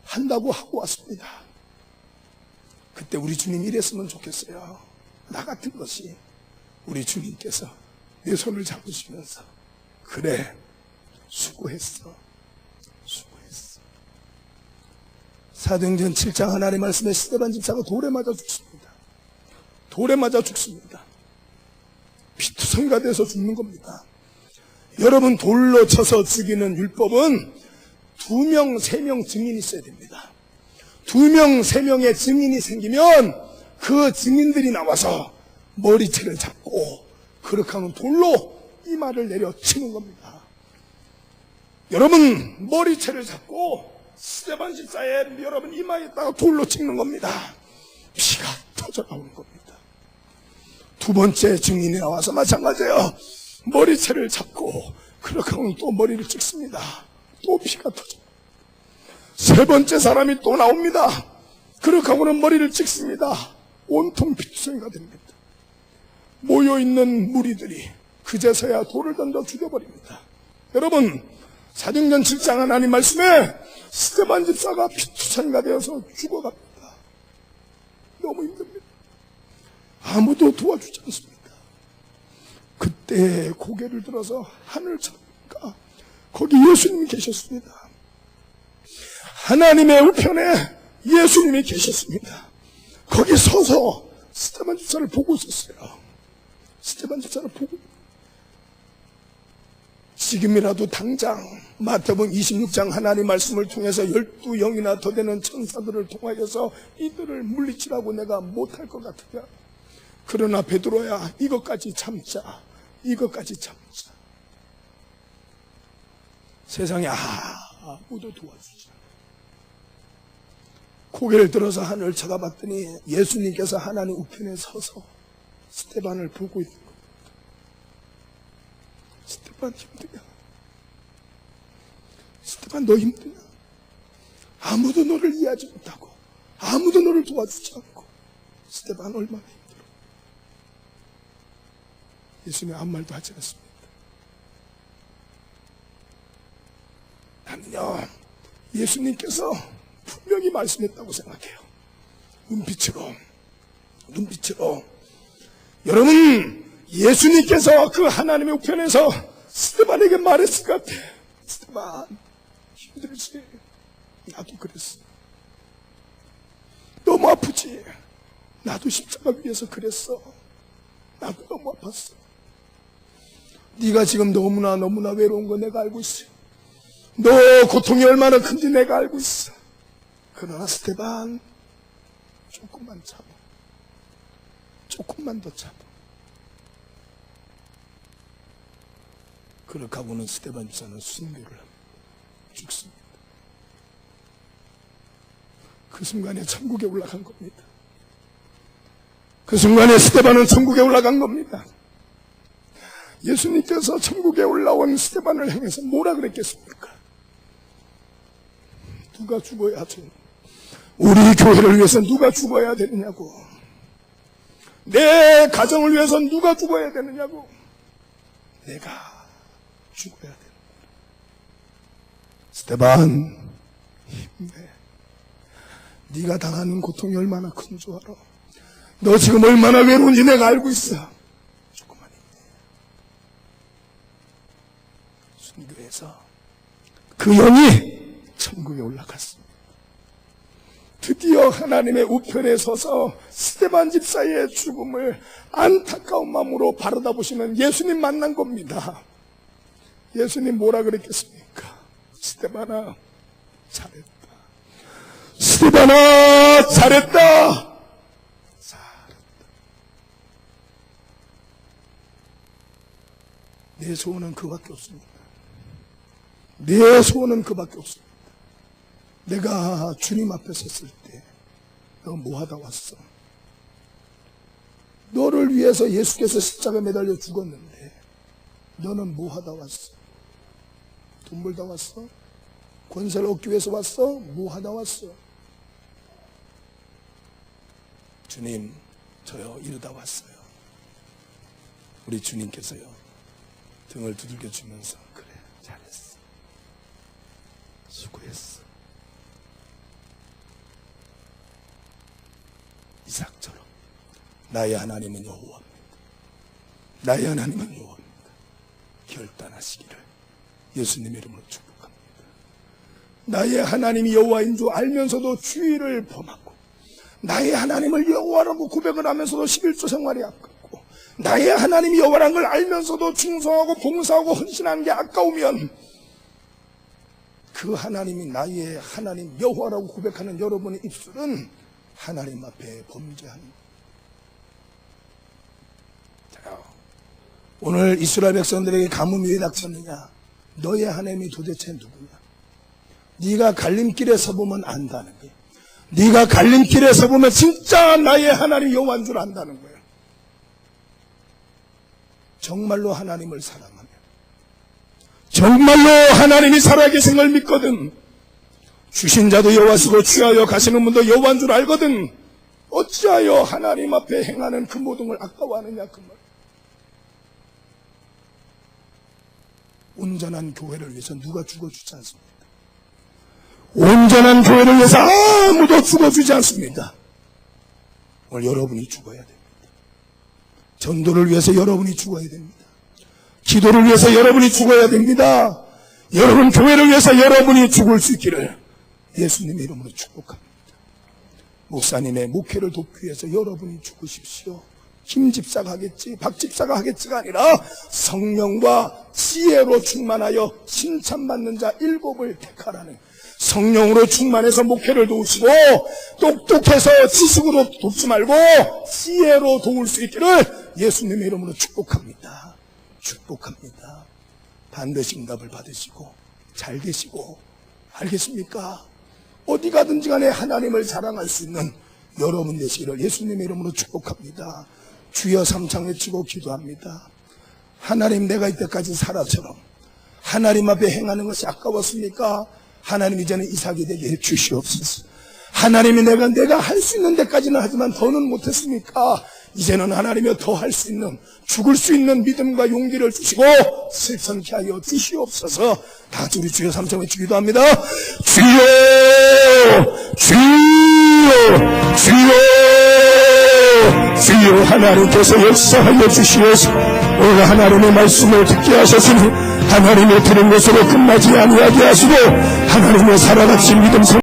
한다고 하고 왔습니다. 그때 우리 주님 이랬으면 좋겠어요. 나 같은 것이 우리 주님께서 내 손을 잡으시면서 그래 수고했어. 사도행전 7장 하나님의 말씀에 스데반 집사가 돌에 맞아 죽습니다. 피투성이가 돼서 죽는 겁니다. 여러분 돌로 쳐서 죽이는 율법은 2명, 3명 증인이 있어야 됩니다. 2명, 3명의 증인이 생기면 그 증인들이 나와서 머리채를 잡고 그렇게 하면 돌로 이마를 내려치는 겁니다. 여러분 머리채를 잡고 스데반 집사의 여러분 이마에다가 돌로 찍는 겁니다. 피가 터져 나오는 겁니다. 2번째 증인이 나와서 마찬가지예요. 머리채를 잡고 그렇게 하면 또 머리를 찍습니다. 또 피가 터져. 3번째 사람이 또 나옵니다. 그렇게 하고는 머리를 찍습니다. 온통 피투성이가 됩니다. 모여있는 무리들이 그제서야 돌을 던져 죽여버립니다. 여러분 사도행전 7장 하나님 말씀에 스데반 집사가 피투성이가 되어서 죽어갑니다. 너무 힘듭니다. 아무도 도와주지 않습니다. 그때 고개를 들어서 하늘을 쳐다보니까 거기 예수님이 계셨습니다. 하나님의 우편에 예수님이 계셨습니다. 거기 서서 스데반 집사를 보고 있었어요. 스데반 집사를 보고 지금이라도 당장 마태복음 26장 하나님 말씀을 통해서 12영이나 더 되는 천사들을 통하여서 이들을 물리치라고 내가 못할 것 같으냐. 그러나 베드로야 이것까지 참자. 세상에 아무도 도와주지 않아. 고개를 들어서 하늘을 쳐다봤더니 예수님께서 하나님 우편에 서서 스데반을 보고 있는 겁니다. 스데반 힘드냐? 스데반 너 힘드냐? 아무도 너를 이해하지 못하고 아무도 너를 도와주지 않고 스데반 얼마나 힘들어. 예수님 아무 말도 하지 않습니다. 나는요 예수님께서 분명히 말씀했다고 생각해요. 눈빛으로 여러분 예수님께서 그 하나님의 우편에서 스데반에게 말했을 것 같아. 스데반 힘들지? 나도 그랬어. 너무 아프지? 나도 십자가 위에서 그랬어. 나도 너무 아팠어. 네가 지금 너무나 외로운 거 내가 알고 있어. 너 고통이 얼마나 큰지 내가 알고 있어. 그러나 스데반 조금만 참아. 조금만 더 참아. 그렇게 하고는 스데반 집사는 순교를 합니다. 죽습니다. 그 순간에 천국에 올라간 겁니다. 그 순간에 스데반은 천국에 올라간 겁니다. 예수님께서 천국에 올라온 스데반을 향해서 뭐라 그랬겠습니까? 누가 죽어야 돼? 우리 교회를 위해서 누가 죽어야 되느냐고. 내 가정을 위해서 누가 죽어야 되느냐고. 내가 죽어야 되는 거야. 스테반, 힘내. 네가 당하는 고통이 얼마나 큰 줄 알아. 너 지금 얼마나 외로운지 내가 알고 있어. 조금만 힘내. 순교해서 그 영이 천국에 올라갔습니다. 드디어 하나님의 우편에 서서 스데반 집사의 죽음을 안타까운 마음으로 바라다 보시는 예수님 만난 겁니다. 예수님 뭐라 그랬겠습니까? 스데반아, 잘했다. 스데반아, 잘했다. 내 소원은 그밖에 없습니다. 내 소원은 그밖에 없습니다. 내가 주님 앞에 섰을 때 너 뭐하다 왔어? 너를 위해서 예수께서 십자가에 매달려 죽었는데 너는 뭐하다 왔어? 돈 벌다 왔어? 권세를 얻기 위해서 왔어? 뭐하다 왔어? 주님, 저요 이러다 왔어요. 우리 주님께서요 등을 두들겨 주면서 그래, 잘했어, 수고했어. 이삭처럼 나의 하나님은 여호와입니다. 나의 하나님은 여호와입니다. 결단하시기를 예수님의 이름으로 축복합니다. 나의 하나님이 여호와인 줄 알면서도 주의를 범하고, 나의 하나님을 여호와라고 고백을 하면서도 11조 생활이 아깝고, 나의 하나님이 여호와라는 걸 알면서도 충성하고 봉사하고 헌신하는 게 아까우면 그 하나님이 나의 하나님 여호와라고 고백하는 여러분의 입술은 하나님 앞에 범죄하는. 자, 오늘 이스라엘 백성들에게 가뭄이 왜 닥쳤느냐? 너의 하나님이 도대체 누구냐? 네가 갈림길에 서보면 안다는 거야. 네가 갈림길에 서보면 진짜 나의 하나님 여호와인 줄 안다는 거야. 정말로 하나님을 사랑하면, 정말로 하나님이 살아계신 걸 믿거든, 주신 자도 여호와시고 취하여 가시는 분도 여호와인 줄 알거든, 어찌하여 하나님 앞에 행하는 그 모든 걸 아까워하느냐 그 말. 온전한 교회를 위해서 누가 죽어주지 않습니다. 온전한 교회를 위해서 아무도 죽어주지 않습니다. 오늘 여러분이 죽어야 됩니다. 전도를 위해서 여러분이 죽어야 됩니다. 기도를 위해서 여러분이 죽어야 됩니다. 여러분 교회를 위해서 여러분이 죽을 수 있기를 예수님의 이름으로 축복합니다. 목사님의 목회를 돕기 위해서 여러분이 죽으십시오. 김 집사가 하겠지, 박 집사가 하겠지가 아니라 성령과 지혜로 충만하여 칭찬받는 자 7을 택하라는, 성령으로 충만해서 목회를 도우시고, 똑똑해서 지식으로 돕지 말고 지혜로 도울 수 있기를 예수님의 이름으로 축복합니다. 축복합니다. 반드시 응답을 받으시고 잘 되시고, 알겠습니까? 어디 가든지 간에 하나님을 자랑할 수 있는 여러분 되시기를 예수님의 이름으로 축복합니다. 주여 삼창 외치고 기도합니다. 하나님, 내가 이때까지 살아처럼 하나님 앞에 행하는 것이 아까웠습니까? 하나님, 이제는 이삭이 되게 해 주시옵소서. 하나님이 내가 할 수 있는 데까지는 하지만 더는 못했습니까? 이제는 하나님이 더 할 수 있는, 죽을 수 있는 믿음과 용기를 주시고 실천케 하여 주시옵소서. 다 같이 우리 주여 삼창 외치기도 합니다. 주여, 주여, 주여, 주여. 하나님께서 역사하여 주시옵소서. 오늘 하나님의 말씀을 듣게 하셨으니 하나님의 들은 것으로 끝나지 아니하게 하시고 하나님의 살아가신 믿음